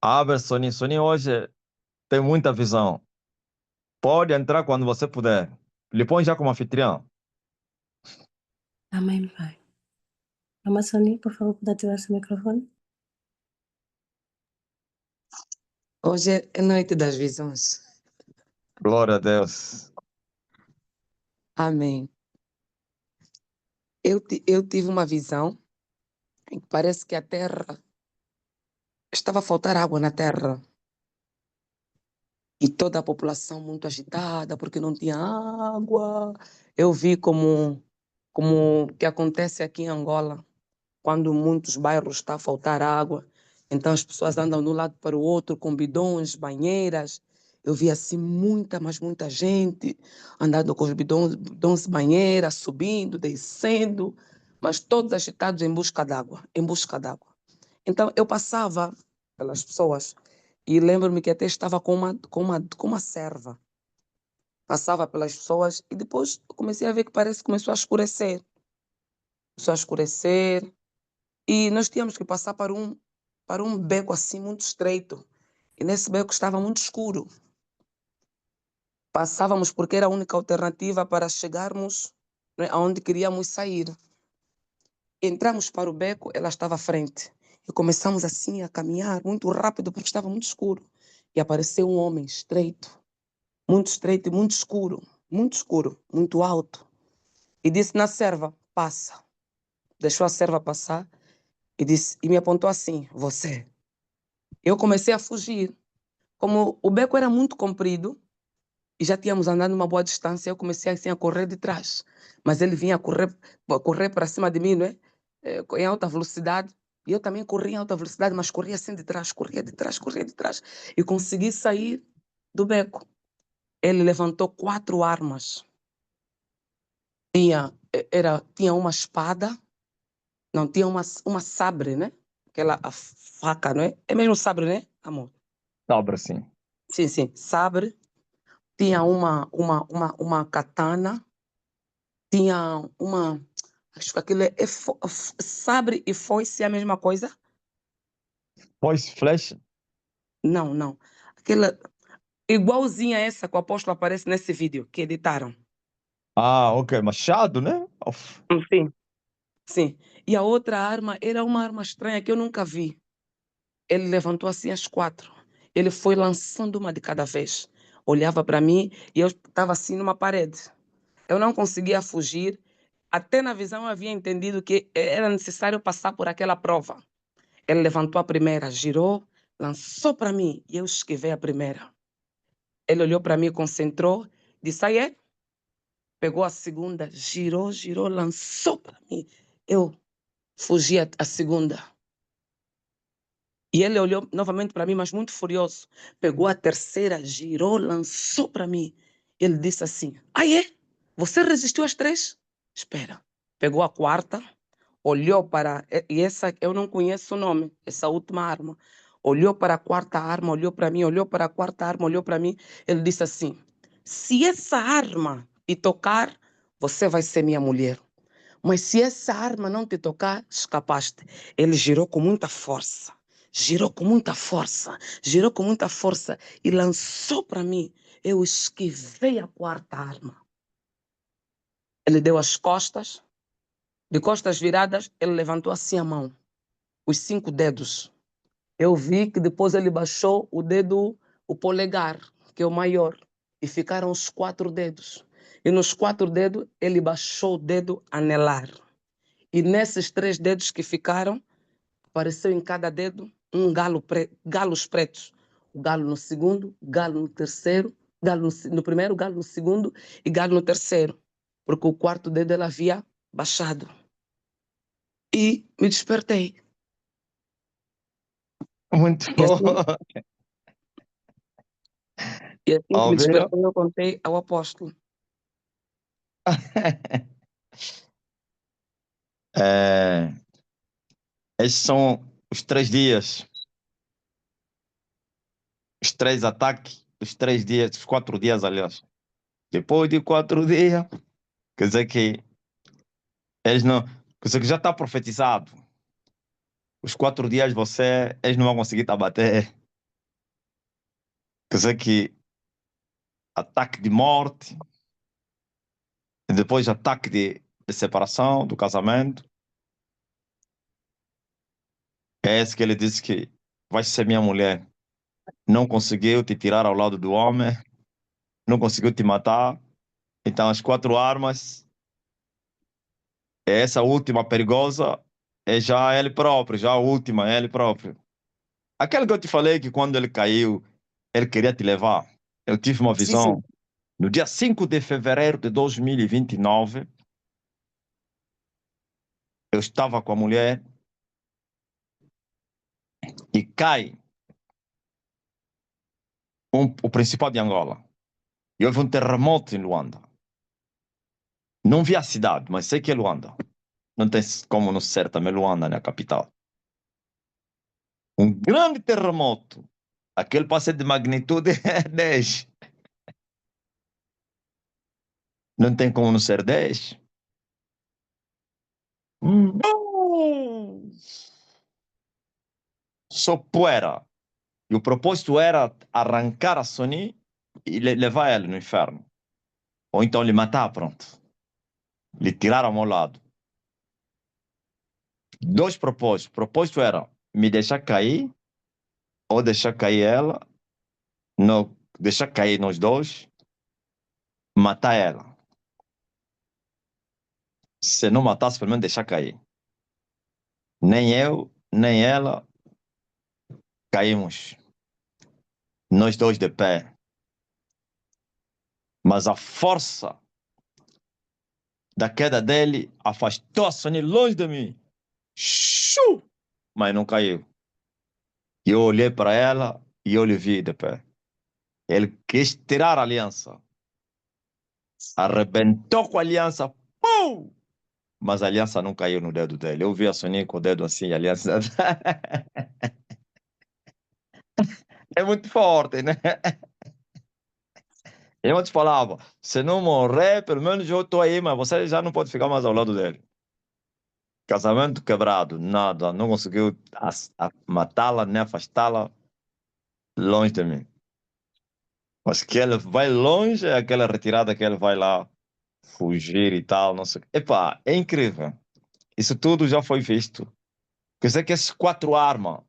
Ah, Soninho. Soninho hoje tem muita visão. Pode entrar quando você puder. Lhe põe já como anfitrião. Amém, Pai. Mama Sony, por favor, pode ativar seu microfone? Hoje é noite das visões. Glória a Deus. Amém. Eu tive uma visão em que parece que a terra estava a faltar água na terra. E toda a população muito agitada porque não tinha água. Eu vi como que acontece aqui em Angola, quando muitos bairros está a faltar água. Então as pessoas andam de um lado para o outro com bidões, banheiras. Eu vi assim muita, mas muita gente andando com os bidões de banheira, subindo, descendo, mas todos agitados em busca d'água, em busca d'água. Então eu passava pelas pessoas e lembro-me que até estava com uma serva. Passava pelas pessoas e depois eu comecei a ver que parece que começou a escurecer. Começou a escurecer e nós tínhamos que passar para um beco assim muito estreito. E nesse beco estava muito escuro. Passávamos porque era a única alternativa para chegarmos, né, aonde queríamos sair. Entramos para o beco, ela estava à frente. E começamos assim a caminhar muito rápido porque estava muito escuro. E apareceu um homem estreito e muito escuro, muito alto. E disse na serva, passa. Deixou a serva passar e me apontou assim, você. Eu comecei a fugir. Como o beco era muito comprido e já tínhamos andado uma boa distância, eu comecei assim a correr de trás. Mas ele vinha correr para cima de mim, né? Em alta velocidade. E eu também corria em alta velocidade, mas corria assim de trás, corria de trás, corria de trás. E consegui sair do beco. Ele levantou 4 armas. Tinha uma espada, não, tinha uma sabre, né? Aquela a faca, não é? É mesmo sabre, né, amor? Dobra sim. Sim, sim, sabre. Tinha uma katana, tinha uma. Acho que aquilo sabre e foice é a mesma coisa? Pois flecha. Não, não. Aquela igualzinha a essa que o apóstolo aparece nesse vídeo que editaram. Ah, ok. Machado, né? Uf. Sim, sim. E a outra arma era uma arma estranha que eu nunca vi. Ele levantou assim as 4. Ele foi lançando uma de cada vez. Olhava para mim e eu estava assim numa parede. Eu não conseguia fugir. Até na visão eu havia entendido que era necessário passar por aquela prova. Ele levantou a primeira, girou, lançou para mim e eu esquivei a primeira. Ele olhou para mim, concentrou, disse, aí é? Pegou a segunda, girou, lançou para mim. Eu fugi a segunda. E ele olhou novamente para mim, mas muito furioso. Pegou a terceira, girou, lançou para mim. Ele disse assim, aí é? Você resistiu às 3? Espera. Pegou a quarta, olhou para... E essa eu não conheço o nome, essa última arma. Olhou para a quarta arma, olhou para mim, olhou para a quarta arma, olhou para mim. Ele disse assim, se essa arma te tocar, você vai ser minha mulher. Mas se essa arma não te tocar, escapaste. Ele girou com muita força. Girou com muita força. Girou com muita força e lançou para mim. Eu esquivei a quarta arma. Ele deu as costas. De costas viradas, ele levantou assim a mão. Os 5 dedos. Eu vi que depois ele baixou o dedo, o polegar, que é o maior. E ficaram os 4 dedos. E nos 4 dedos, ele baixou o dedo anelar. E nesses 3 dedos que ficaram, apareceu em cada dedo um galos pretos. O galo no segundo, galo no terceiro, galo no primeiro, galo no segundo e galo no terceiro. Porque o quarto dedo ele havia baixado. E me despertei. Muito E bom. assim, e assim que me Ouviram? despertei, eu contei ao apóstolo. É, esses são os 3 dias, os 3 ataques, os 3 dias, os 4 dias, aliás. Depois de 4 dias, quer dizer que eles não. Quer dizer que já está profetizado. Os 4 dias eles não vão conseguir te abater. Quer dizer que ataque de morte, e depois ataque de separação do casamento. É esse que ele disse que vai ser minha mulher. Não conseguiu te tirar ao lado do homem, não conseguiu te matar. Então as 4 armas, essa última perigosa é já ele próprio, já a última é ele próprio. Aquele que eu te falei que quando ele caiu, ele queria te levar. Eu tive uma Sim, sim. visão. No dia 5 de fevereiro de 2029, eu estava com a mulher e cai o principal de Angola. E houve um terremoto em Luanda. Não vi a cidade, mas sei que é Luanda. Não tem como não ser também Luanda, né, a capital. Um grande terremoto. Aquele passa de magnitude 10. Não tem como não ser 10. Bum! Só poeira. E o propósito era arrancar a Sony e levar ela no inferno. Ou então lhe matar, pronto. Lhe tirar ao meu lado. 2 propósitos. O propósito era me deixar cair ou deixar cair ela. Não, deixar cair nós dois. Matar ela. Se não matasse, pelo menos deixar cair. Nem eu, nem ela caímos. Nós dois de pé. Mas a força da queda dele afastou a Sony longe de mim. Shoo! Mas não caiu. E eu olhei para ela e eu lhe vi de pé. Ele quis tirar a aliança. Arrebentou com a aliança. Pum! Mas a aliança não caiu no dedo dele. Eu vi a Sony com o dedo assim, a aliança. É muito forte, né? Eu te falava, se não morrer, pelo menos eu estou aí, mas você já não pode ficar mais ao lado dele. Casamento quebrado, nada, não conseguiu matá-la, nem afastá-la longe de mim. Mas que ele vai longe, é aquela retirada que ele vai lá fugir e tal, não sei. Epá, é incrível. Isso tudo já foi visto. Quer dizer que esses 4 armas,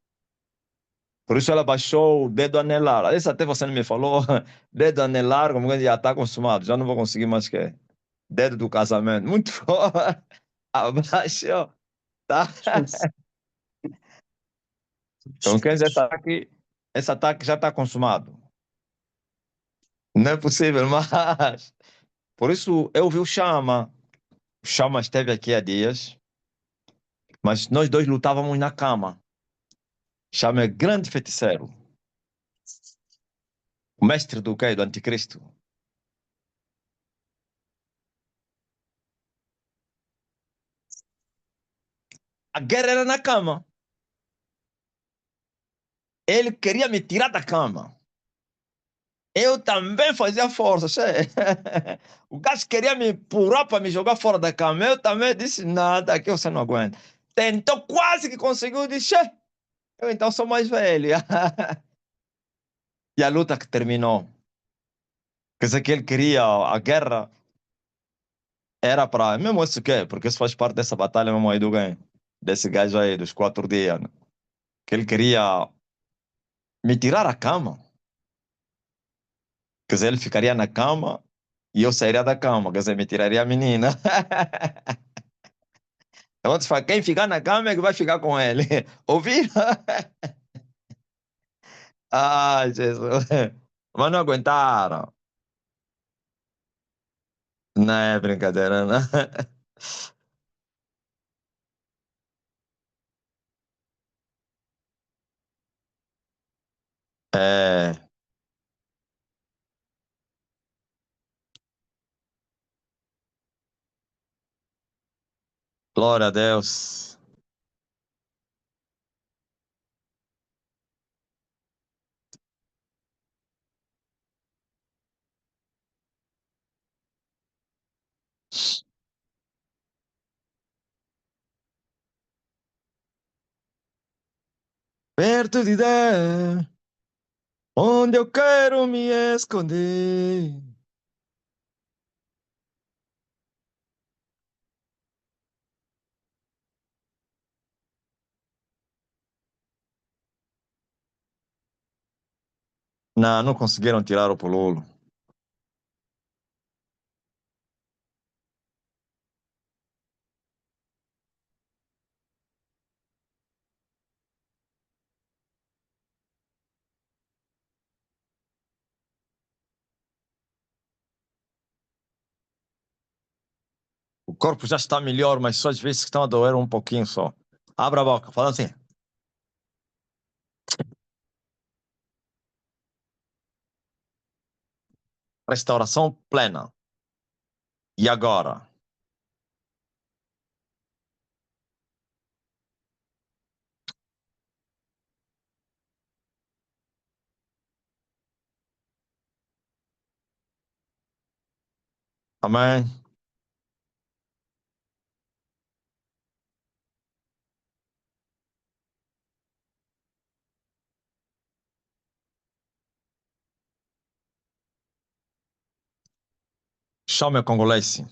por isso ela baixou o dedo anelar. Isso até você não me falou, dedo anelar, como que já está consumado, já não vou conseguir mais que dedo do casamento. Muito forte. Abaixou, tá? Então, quer dizer, esse ataque já está consumado. Não é possível, mas. Por isso, eu vi o Chama. O Chama esteve aqui há dias, mas nós dois lutávamos na cama. Chama é grande feiticeiro. O mestre do quê? Do anticristo. A guerra era na cama. Ele queria me tirar da cama. Eu também fazia força, che. O gajo queria me empurrar para me jogar fora da cama. Eu também disse, nada, aqui você não aguenta. Tentou, quase que conseguiu, disse, che, eu então sou mais velho. E a luta que terminou. Quer dizer que ele queria a guerra, era para. Mesmo isso que é, porque isso faz parte dessa batalha mesmo aí do ganho. Desse gajo aí, dos 4 dias, né? Que ele queria me tirar a cama. Quer dizer, ele ficaria na cama e eu sairia da cama. Quer dizer, me tiraria a menina. Então, te fala, quem ficar na cama é que vai ficar com ele. Ouviram? Ai, Jesus. Mas não aguentaram. Não é brincadeira, não. É, Glória a Deus. Perto de Deus, onde eu quero me esconder. Não conseguiram tirar o pololo. O corpo já está melhor, mas só às vezes estão a doer um pouquinho só. Abra a boca, fala assim. Restauração plena. E agora? Amém. Chame congolese.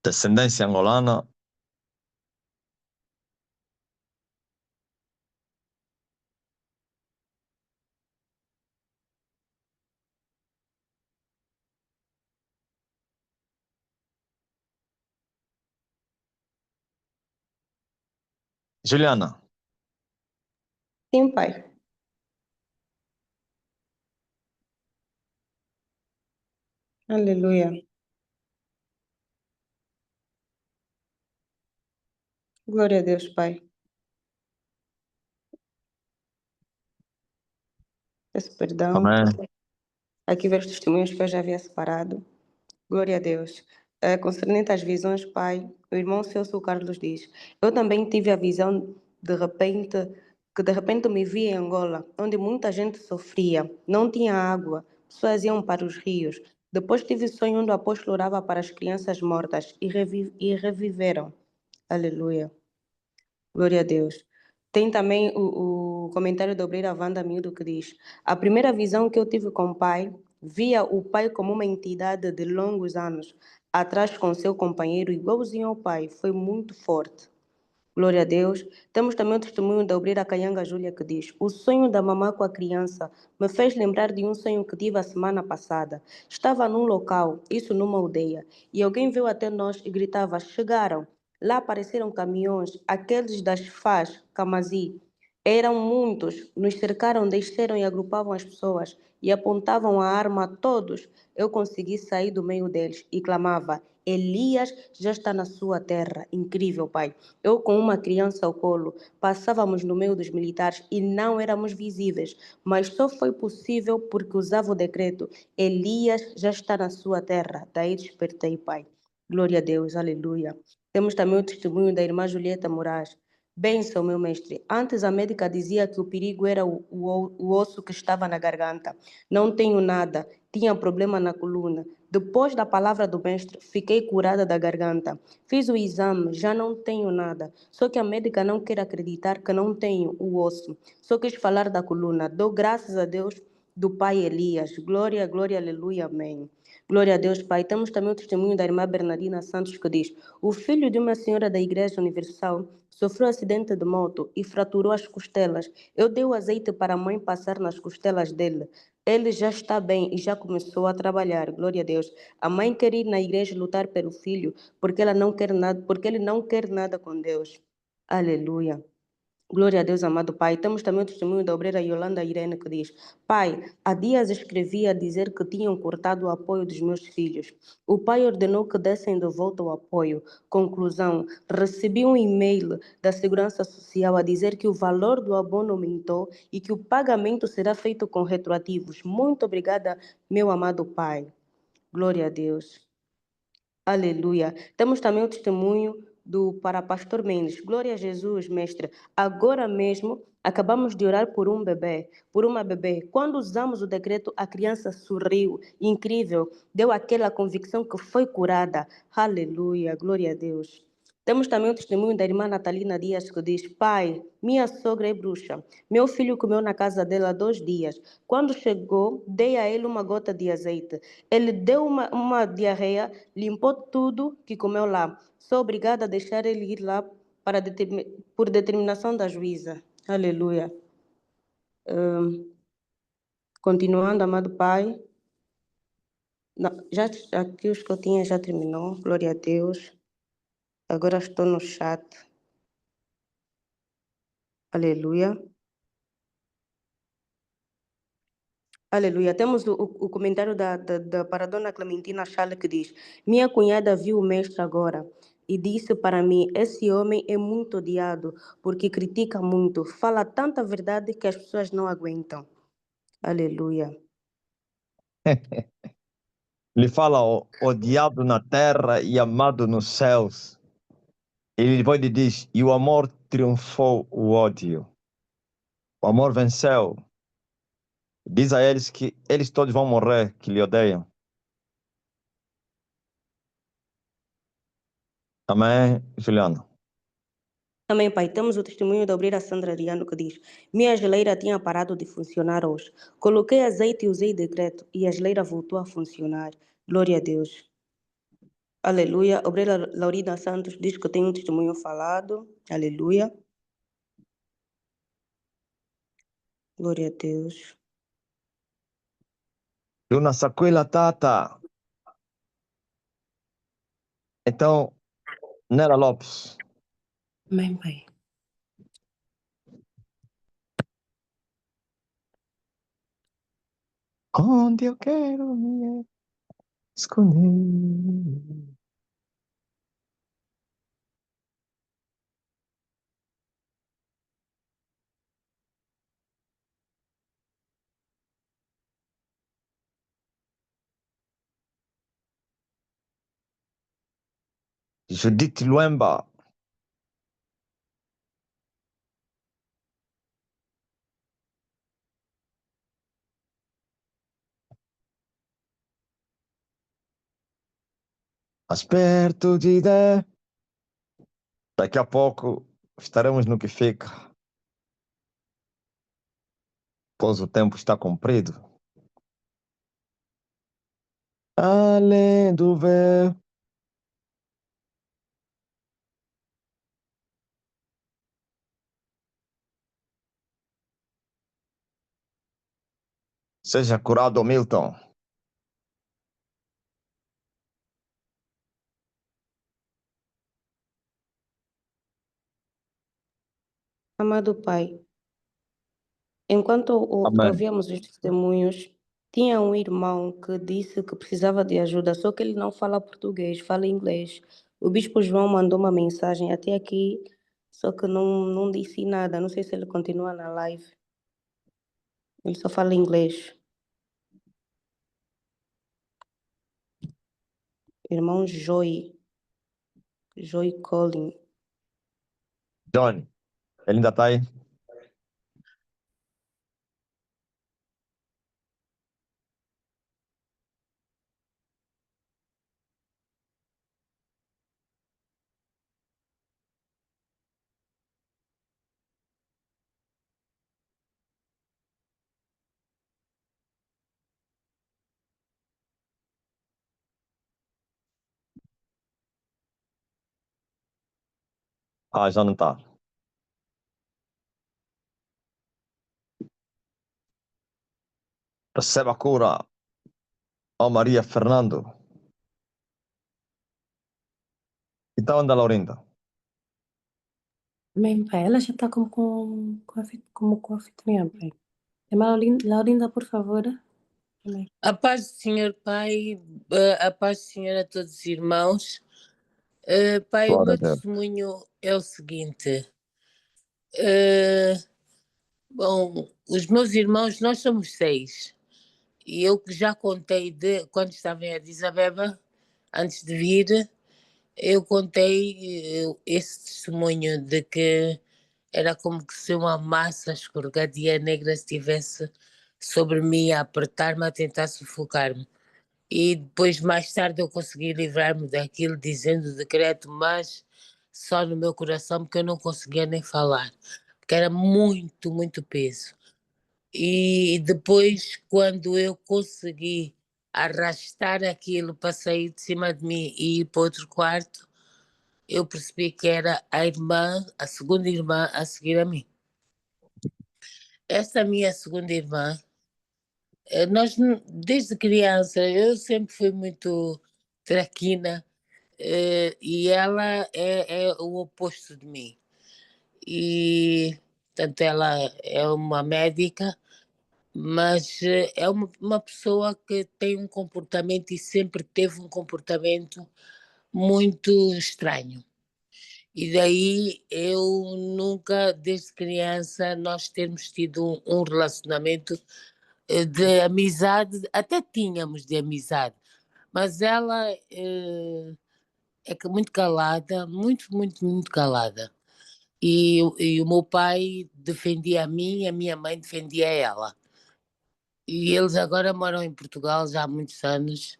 Descendência angolana. Juliana. Sim, pai. Aleluia. Glória a Deus, pai. Peço perdão. Amém. Aqui ver os testemunhos que eu já havia separado. Glória a Deus. Concernente às visões, pai, o irmão Celso Carlos diz: eu também tive a visão que de repente me vi em Angola, onde muita gente sofria, não tinha água, pessoas iam para os rios. Depois tive sonho onde o apóstolo orava para as crianças mortas e reviveram. Aleluia. Glória a Deus. Tem também o comentário da obreira Wanda Miúdo que diz: a primeira visão que eu tive com o pai, via o pai como uma entidade de longos anos, atrás com seu companheiro, igualzinho ao pai. Foi muito forte. Glória a Deus. Temos também o testemunho da obreira Caianga Júlia que diz: o sonho da mamã com a criança me fez lembrar de um sonho que tive a semana passada. Estava num local, isso numa aldeia, e alguém veio até nós e gritava: chegaram. Lá apareceram caminhões, aqueles das FAS, Camazi. Eram muitos, nos cercaram, desceram e agrupavam as pessoas e apontavam a arma a todos. Eu consegui sair do meio deles e clamava: Elias já está na sua terra. Incrível, pai. Eu, com uma criança ao colo, passávamos no meio dos militares e não éramos visíveis, mas só foi possível porque usava o decreto: Elias já está na sua terra. Daí despertei, pai. Glória a Deus, aleluia. Temos também o testemunho da irmã Julieta Moraes. Bênção, meu mestre. Antes a médica dizia que o perigo era o osso que estava na garganta. Não tenho nada, tinha problema na coluna. Depois da palavra do mestre, fiquei curada da garganta. Fiz o exame, já não tenho nada. Só que a médica não quer acreditar que não tenho o osso. Só quis falar da coluna. Dou graças a Deus do pai Elias. Glória, glória, aleluia, amém. Glória a Deus, Pai. Temos também o testemunho da irmã Bernardina Santos que diz: o filho de uma senhora da Igreja Universal sofreu acidente de moto e fraturou as costelas. Eu dei o azeite para a mãe passar nas costelas dele. Ele já está bem e já começou a trabalhar. Glória a Deus. A mãe quer ir na igreja lutar pelo filho porque ela não quer nada, porque ele não quer nada com Deus. Aleluia. Glória a Deus, amado Pai. Temos também o testemunho da obreira Yolanda Irene que diz: Pai, há dias escrevi a dizer que tinham cortado o apoio dos meus filhos. O pai ordenou que dessem de volta o apoio. Conclusão: recebi um e-mail da Segurança Social a dizer que o valor do abono aumentou e que o pagamento será feito com retroativos. Muito obrigada, meu amado Pai. Glória a Deus. Aleluia. Temos também o testemunho do para Pastor Mendes. Glória a Jesus, mestre. Agora mesmo acabamos de orar por um bebê, por uma bebê. Quando usamos o decreto, a criança sorriu. Incrível. Deu aquela convicção que foi curada. Aleluia. Glória a Deus. Temos também o testemunho da irmã Natalina Dias que diz: Pai, minha sogra é bruxa. Meu filho comeu na casa dela 2 dias. Quando chegou, dei a ele uma gota de azeite. Ele deu uma diarreia, limpou tudo que comeu lá. Sou obrigada a deixar ele ir lá por determinação da juíza. Aleluia. Continuando, amado Pai. Não, aqui os que eu tinha já terminou. Glória a Deus. Agora estou no chat. Aleluia. Aleluia. Temos o comentário para a dona Clementina Chale que diz: Minha cunhada viu o mestre agora e disse para mim: esse homem é muito odiado porque critica muito, fala tanta verdade que as pessoas não aguentam. Aleluia. Ele fala odiado na terra e amado nos céus. Ele depois diz: e o amor triunfou o ódio. O amor venceu. Diz a eles que eles todos vão morrer, que lhe odeiam. Amém, Juliano? Amém, Pai. Temos o testemunho da obreira Sandra Ariano que diz: Minha geleira tinha parado de funcionar hoje. Coloquei azeite e usei decreto e a geleira voltou a funcionar. Glória a Deus. Aleluia. Obreira Laurina Santos diz que tem um testemunho falado. Aleluia. Glória a Deus. Luna Saquila Tata. Então, Nela Lopes. Amém, Pai. Onde eu quero me esconder. Judith Luemba. Aspetto de te. Daqui a pouco estaremos no que fica. Pois o tempo está comprido. Além do véu. Seja curado, Milton. Amado Pai, enquanto Amém. ouvíamos os testemunhos, tinha um irmão que disse que precisava de ajuda, só que ele não fala português, fala inglês. O Bispo João mandou uma mensagem até aqui, só que não disse nada. Não sei se ele continua na live. Ele só fala inglês. Irmão Joy Colin. Johnny. Ele ainda está aí? Ah, já não está. Receba a cura. Ó Maria Fernando. Então anda, Laurinda. Amém, Pai. Ela já está como com a anfitriã, Pai. Irmã Laurinda, por favor. Amém. A paz do Senhor, Pai, a paz do Senhor a todos os irmãos. Pai, o Glória a meu Deus. testemunho é o seguinte. Bom, os meus irmãos, nós somos 6. E eu que já contei de quando estava em Addis Abeba, antes de vir, eu contei esse testemunho de que era como que se uma massa escorregadia negra estivesse sobre mim a apertar-me, a tentar sufocar-me. E depois, mais tarde, eu consegui livrar-me daquilo dizendo o decreto, mas só no meu coração, porque eu não conseguia nem falar, porque era muito, muito peso. E depois, quando eu consegui arrastar aquilo para sair de cima de mim e ir para outro quarto, eu percebi que era a irmã, a segunda irmã, a seguir a mim. Essa minha segunda irmã, nós, desde criança, eu sempre fui muito traquina, e ela é o oposto de mim. E, portanto, ela é uma médica, mas é uma pessoa que tem um comportamento e sempre teve um comportamento muito estranho. E daí eu nunca, desde criança, nós termos tido um relacionamento de amizade, até tínhamos de amizade, mas ela é muito calada, muito, muito, muito calada. E o meu pai defendia a mim e a minha mãe defendia ela. E eles agora moram em Portugal já há muitos anos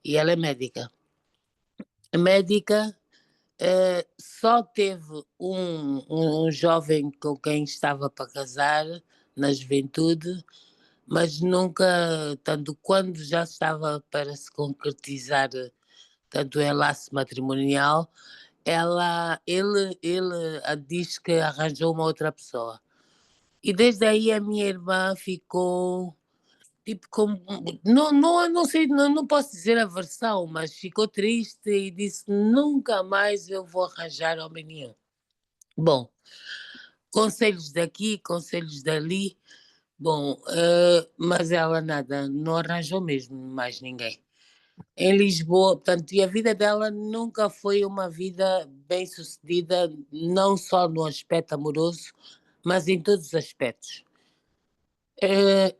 e ela é médica. A médica só teve um jovem com quem estava para casar na juventude, mas nunca, tanto quando já estava para se concretizar tanto em laço matrimonial, ele diz que arranjou uma outra pessoa. E desde aí a minha irmã ficou tipo como, não sei, não posso dizer aversão, mas ficou triste e disse nunca mais eu vou arranjar homem nenhum. Bom, conselhos daqui, conselhos dali, bom, mas ela nada, não arranjou mesmo mais ninguém. Em Lisboa, portanto, e a vida dela nunca foi uma vida bem-sucedida, não só no aspecto amoroso, mas em todos os aspectos.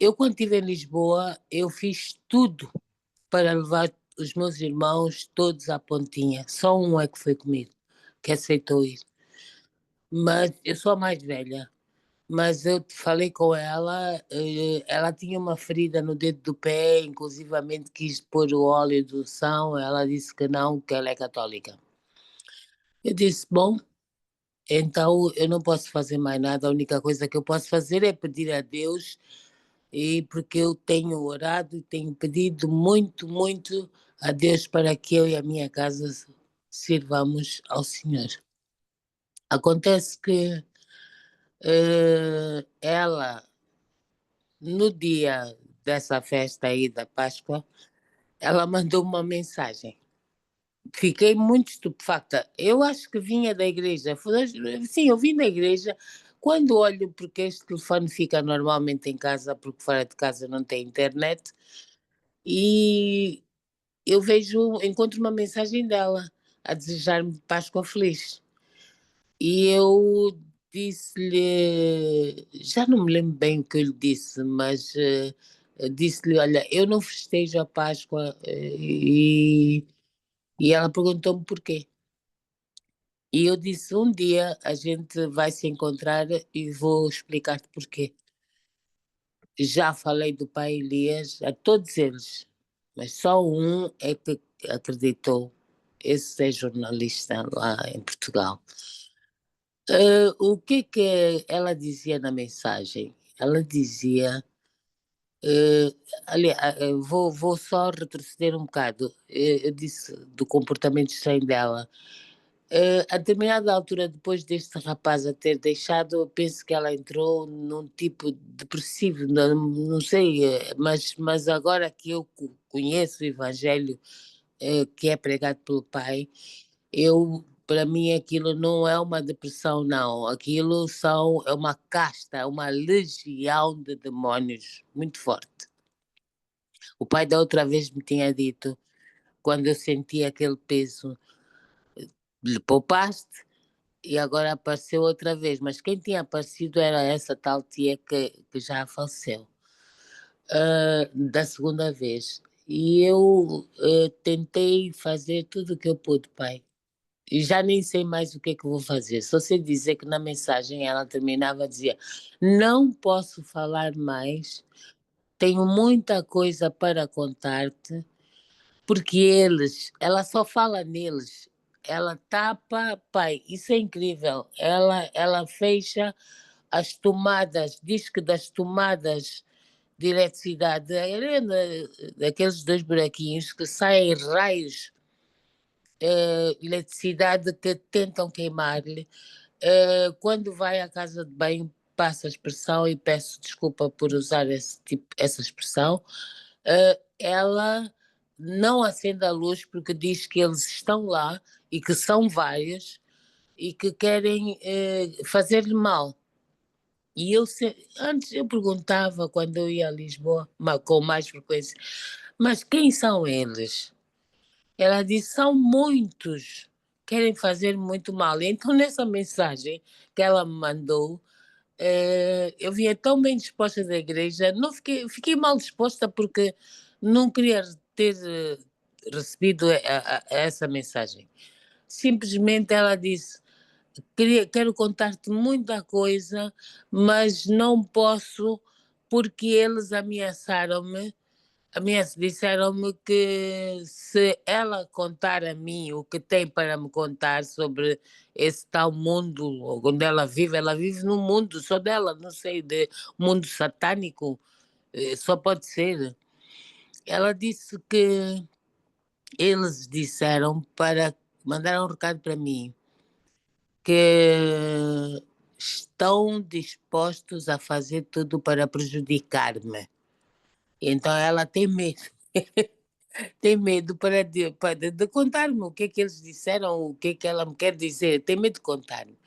Eu, quando estive em Lisboa, eu fiz tudo para levar os meus irmãos todos à pontinha. Só um é que foi comigo, que aceitou ir. Mas eu sou a mais velha. Mas eu falei com ela, ela tinha uma ferida no dedo do pé, inclusivamente quis pôr o óleo do São, ela disse que não, que ela é católica. Eu disse, bom, então eu não posso fazer mais nada, a única coisa que eu posso fazer é pedir a Deus, e porque eu tenho orado e tenho pedido muito, muito a Deus para que eu e a minha casa sirvamos ao Senhor. Acontece que ela, no dia dessa festa aí da Páscoa, ela mandou uma mensagem. Fiquei muito estupefacta. Eu acho que vinha da igreja. Sim, eu vim da igreja. Quando olho, porque este telefone fica normalmente em casa, porque fora de casa não tem internet, e eu encontro uma mensagem dela a desejar-me Páscoa feliz. E eu disse-lhe, já não me lembro bem o que eu lhe disse, mas disse-lhe, olha, eu não festejo a Páscoa, e ela perguntou-me porquê. E eu disse, um dia a gente vai se encontrar e vou explicar-te porquê. Já falei do pai Elias a todos eles, mas só um é que acreditou. Esse é jornalista lá em Portugal. O que ela dizia na mensagem? Ela dizia, aliás, vou só retroceder um bocado. Eu disse do comportamento estranho dela. A determinada altura, depois deste rapaz a ter deixado, eu penso que ela entrou num tipo depressivo, não sei, mas agora que eu conheço o Evangelho que é pregado pelo Pai, para mim aquilo não é uma depressão, não. Aquilo é uma casta, uma legião de demônios muito forte. O pai da outra vez me tinha dito, quando eu senti aquele peso, lhe poupaste e agora apareceu outra vez. Mas quem tinha aparecido era essa tal tia que já faleceu. Da segunda vez. E eu tentei fazer tudo o que eu pude, pai. E já nem sei mais o que é que vou fazer. Só sei dizer que na mensagem ela terminava, dizia: não posso falar mais, tenho muita coisa para contar-te, porque ela só fala neles. Ela tapa, pai, isso é incrível. Ela fecha as tomadas, diz que das tomadas de eletricidade, daqueles dois buraquinhos que saem raios eletricidade que tentam queimar-lhe. Quando vai à casa de banho, passa a expressão, e peço desculpa por usar essa expressão, ela não acende a luz porque diz que eles estão lá e que são vários e que querem fazer-lhe mal. E antes eu perguntava, quando eu ia a Lisboa, com mais frequência, mas quem são eles? Ela disse: são muitos, querem fazer muito mal. Então, nessa mensagem que ela me mandou, eu vinha tão bem disposta da igreja, não fiquei mal disposta porque não queria ter recebido essa mensagem. Simplesmente ela disse: quero contar-te muita coisa, mas não posso porque eles ameaçaram-me. Disseram-me que se ela contar a mim o que tem para me contar sobre esse tal mundo onde ela vive num mundo só dela, não sei, de mundo satânico, só pode ser. Ela disse que eles disseram mandaram um recado para mim, que estão dispostos a fazer tudo para prejudicar-me. Então ela tem medo. Tem medo de contar-me o que é que eles disseram, o que é que ela me quer dizer, tem medo de contar-me.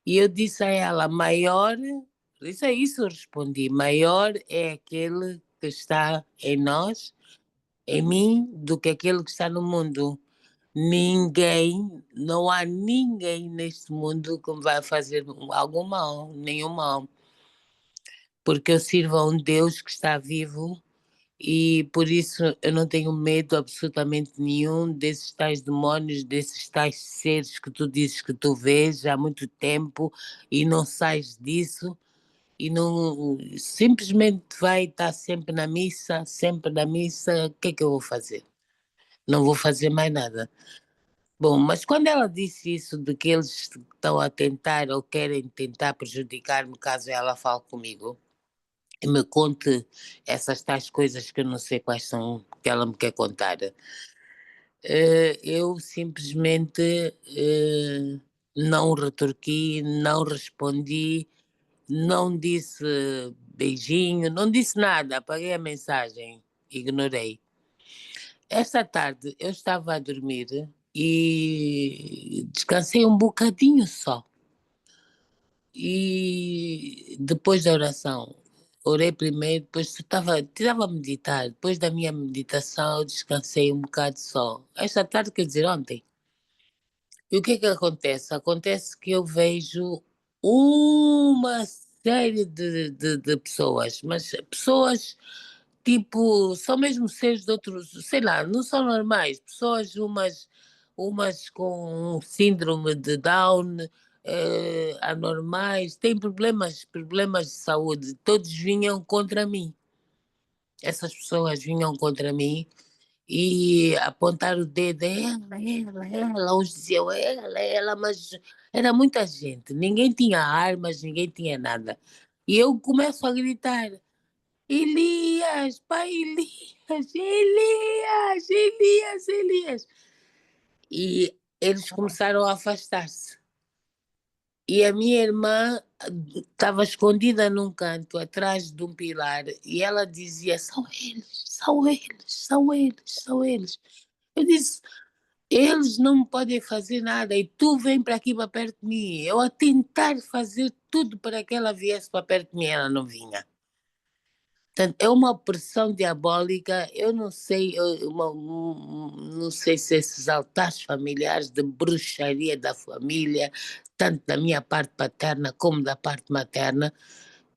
E eu disse a ela: maior, isso eu respondi, maior é aquele que está em nós, em mim, do que aquele que está no mundo. Não há ninguém neste mundo que me vai fazer algum mal, nenhum mal. Porque eu sirvo a um Deus que está vivo. E por isso eu não tenho medo absolutamente nenhum desses tais demónios, desses tais seres que tu dizes que tu vês há muito tempo e não sais disso, e não simplesmente vai estar sempre na missa, o que é que eu vou fazer? Não vou fazer mais nada. Bom, mas quando ela disse isso de que eles estão a tentar ou querem tentar prejudicar-me caso ela fale comigo, e me conte essas tais coisas que eu não sei quais são que ela me quer contar. Eu simplesmente não retorqui, não respondi, não disse beijinho, não disse nada, apaguei a mensagem, ignorei. Esta tarde eu estava a dormir e descansei um bocadinho só. E depois da oração, orei primeiro, depois estava a meditar. Depois da minha meditação, eu descansei um bocado só. Esta tarde, quer dizer, ontem. E o que é que acontece? Acontece que eu vejo uma série de pessoas, mas pessoas tipo, são mesmo seres de outros, sei lá, não são normais, pessoas umas com síndrome de Down, anormais, têm problemas de saúde, todos vinham contra mim. Essas pessoas vinham contra mim e apontar o dedo, ela, uns diziam ela, mas era muita gente, ninguém tinha armas, ninguém tinha nada. E eu começo a gritar: Elias, pai Elias, Elias, Elias, Elias. E eles começaram a afastar-se. E a minha irmã estava escondida num canto, atrás de um pilar, e ela dizia: são eles, são eles, são eles, são eles. Eu disse: eles não me podem fazer nada, e tu vem para aqui para perto de mim. Eu a tentar fazer tudo para que ela viesse para perto de mim, ela não vinha. Portanto, é uma opressão diabólica. Eu não sei, não sei se esses altares familiares de bruxaria da família, tanto da minha parte paterna como da parte materna,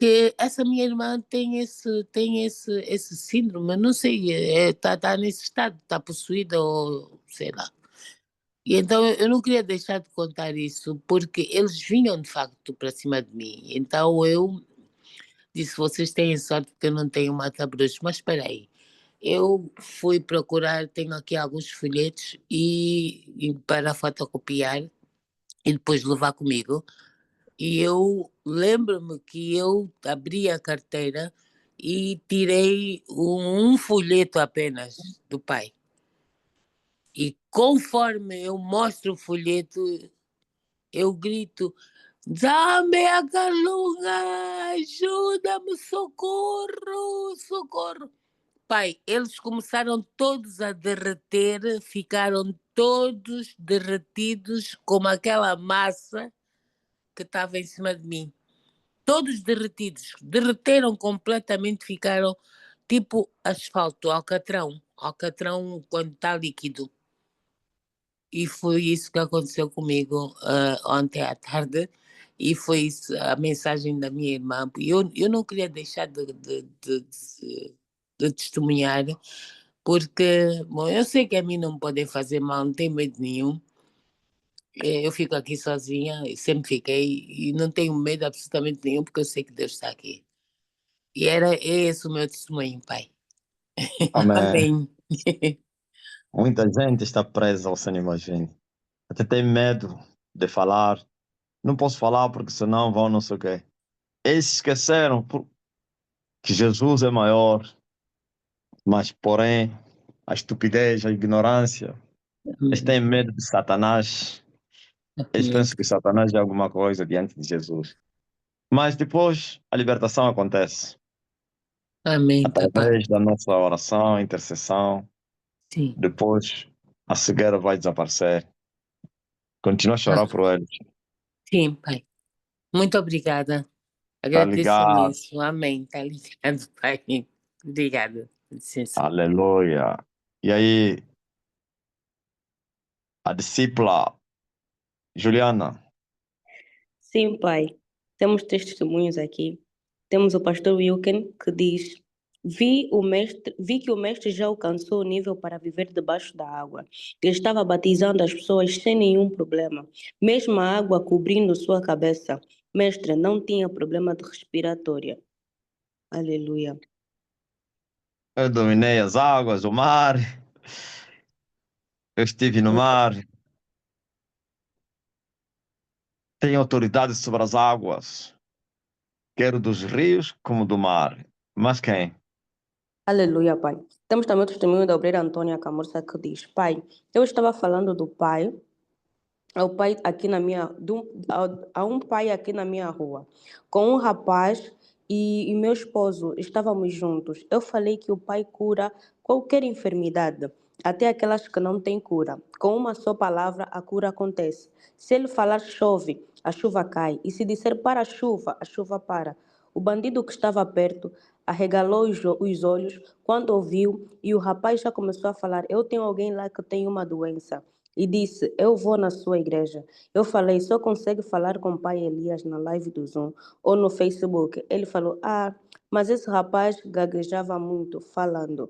que essa minha irmã tem esse síndrome, não sei, tá nesse estado, está possuída ou sei lá. E então eu não queria deixar de contar isso, porque eles vinham de facto para cima de mim. Então eu disse, vocês têm sorte que eu não tenho mata-bruxos, mas espera aí. Eu fui procurar, tenho aqui alguns folhetos e para fotocopiar e depois levar comigo. E eu lembro-me que eu abri a carteira e tirei um folheto apenas do pai. E conforme eu mostro o folheto, eu grito: Dá-me a calunga, ajuda-me, socorro, socorro. Pai, eles começaram todos a derreter, ficaram todos derretidos como aquela massa que estava em cima de mim. Todos derretidos, derreteram completamente, ficaram tipo asfalto, alcatrão quando está líquido. E foi isso que aconteceu comigo ontem à tarde, e foi isso, a mensagem da minha irmã. Eu não queria deixar de testemunhar, porque, bom, eu sei que a mim não me podem fazer mal, não tenho medo nenhum. Eu fico aqui sozinha, sempre fiquei, e não tenho medo absolutamente nenhum, porque eu sei que Deus está aqui. E é esse o meu testemunho, Pai. Amém. Amém. Muita gente está presa, você não imagina. Até tem medo de falar. Não posso falar porque senão vão não sei o quê. Eles esqueceram que Jesus é maior, mas porém a estupidez, a ignorância, eles têm medo de Satanás. Eles Amém. pensam que Satanás é alguma coisa diante de Jesus. Mas depois a libertação acontece Amém, papá. através da nossa oração, intercessão. Sim. Depois a cegueira vai desaparecer. Continua a chorar por eles. Sim, Pai. Muito obrigada. Tá Agradeço ligado? imenso. Amém. Tá ligado, Pai. Obrigada. Com licença. Aleluia. E aí, a discípula Juliana, Sim, pai. Temos 3 testemunhos aqui. Temos o pastor Wilken, que diz: vi que o mestre já alcançou o nível para viver debaixo da água. Ele estava batizando as pessoas sem nenhum problema, mesmo a água cobrindo sua cabeça. Mestre, não tinha problema de respiratória. Aleluia. eu dominei as águas, o mar, eu estive no mar, tenho autoridade sobre as águas, quer dos rios como do mar. Mas quem? Aleluia, pai. Temos também o testemunho da obreira Antônia Camurça, que diz: Pai, eu estava falando do pai. Ao pai aqui na minha, a um pai aqui na minha rua, com um rapaz e meu esposo, estávamos juntos. Eu falei que o pai cura qualquer enfermidade, até aquelas que não têm cura. Com uma só palavra, a cura acontece. Se ele falar chove, a chuva cai. E se disser para a chuva para. O bandido que estava perto arregalou os olhos quando ouviu e o rapaz já começou a falar: Eu tenho alguém lá que tem uma doença. E disse: Eu vou na sua igreja. Eu falei: Só consegue falar com o pai Elias na live do Zoom ou no Facebook? Ele falou: Ah, mas esse rapaz gaguejava muito falando.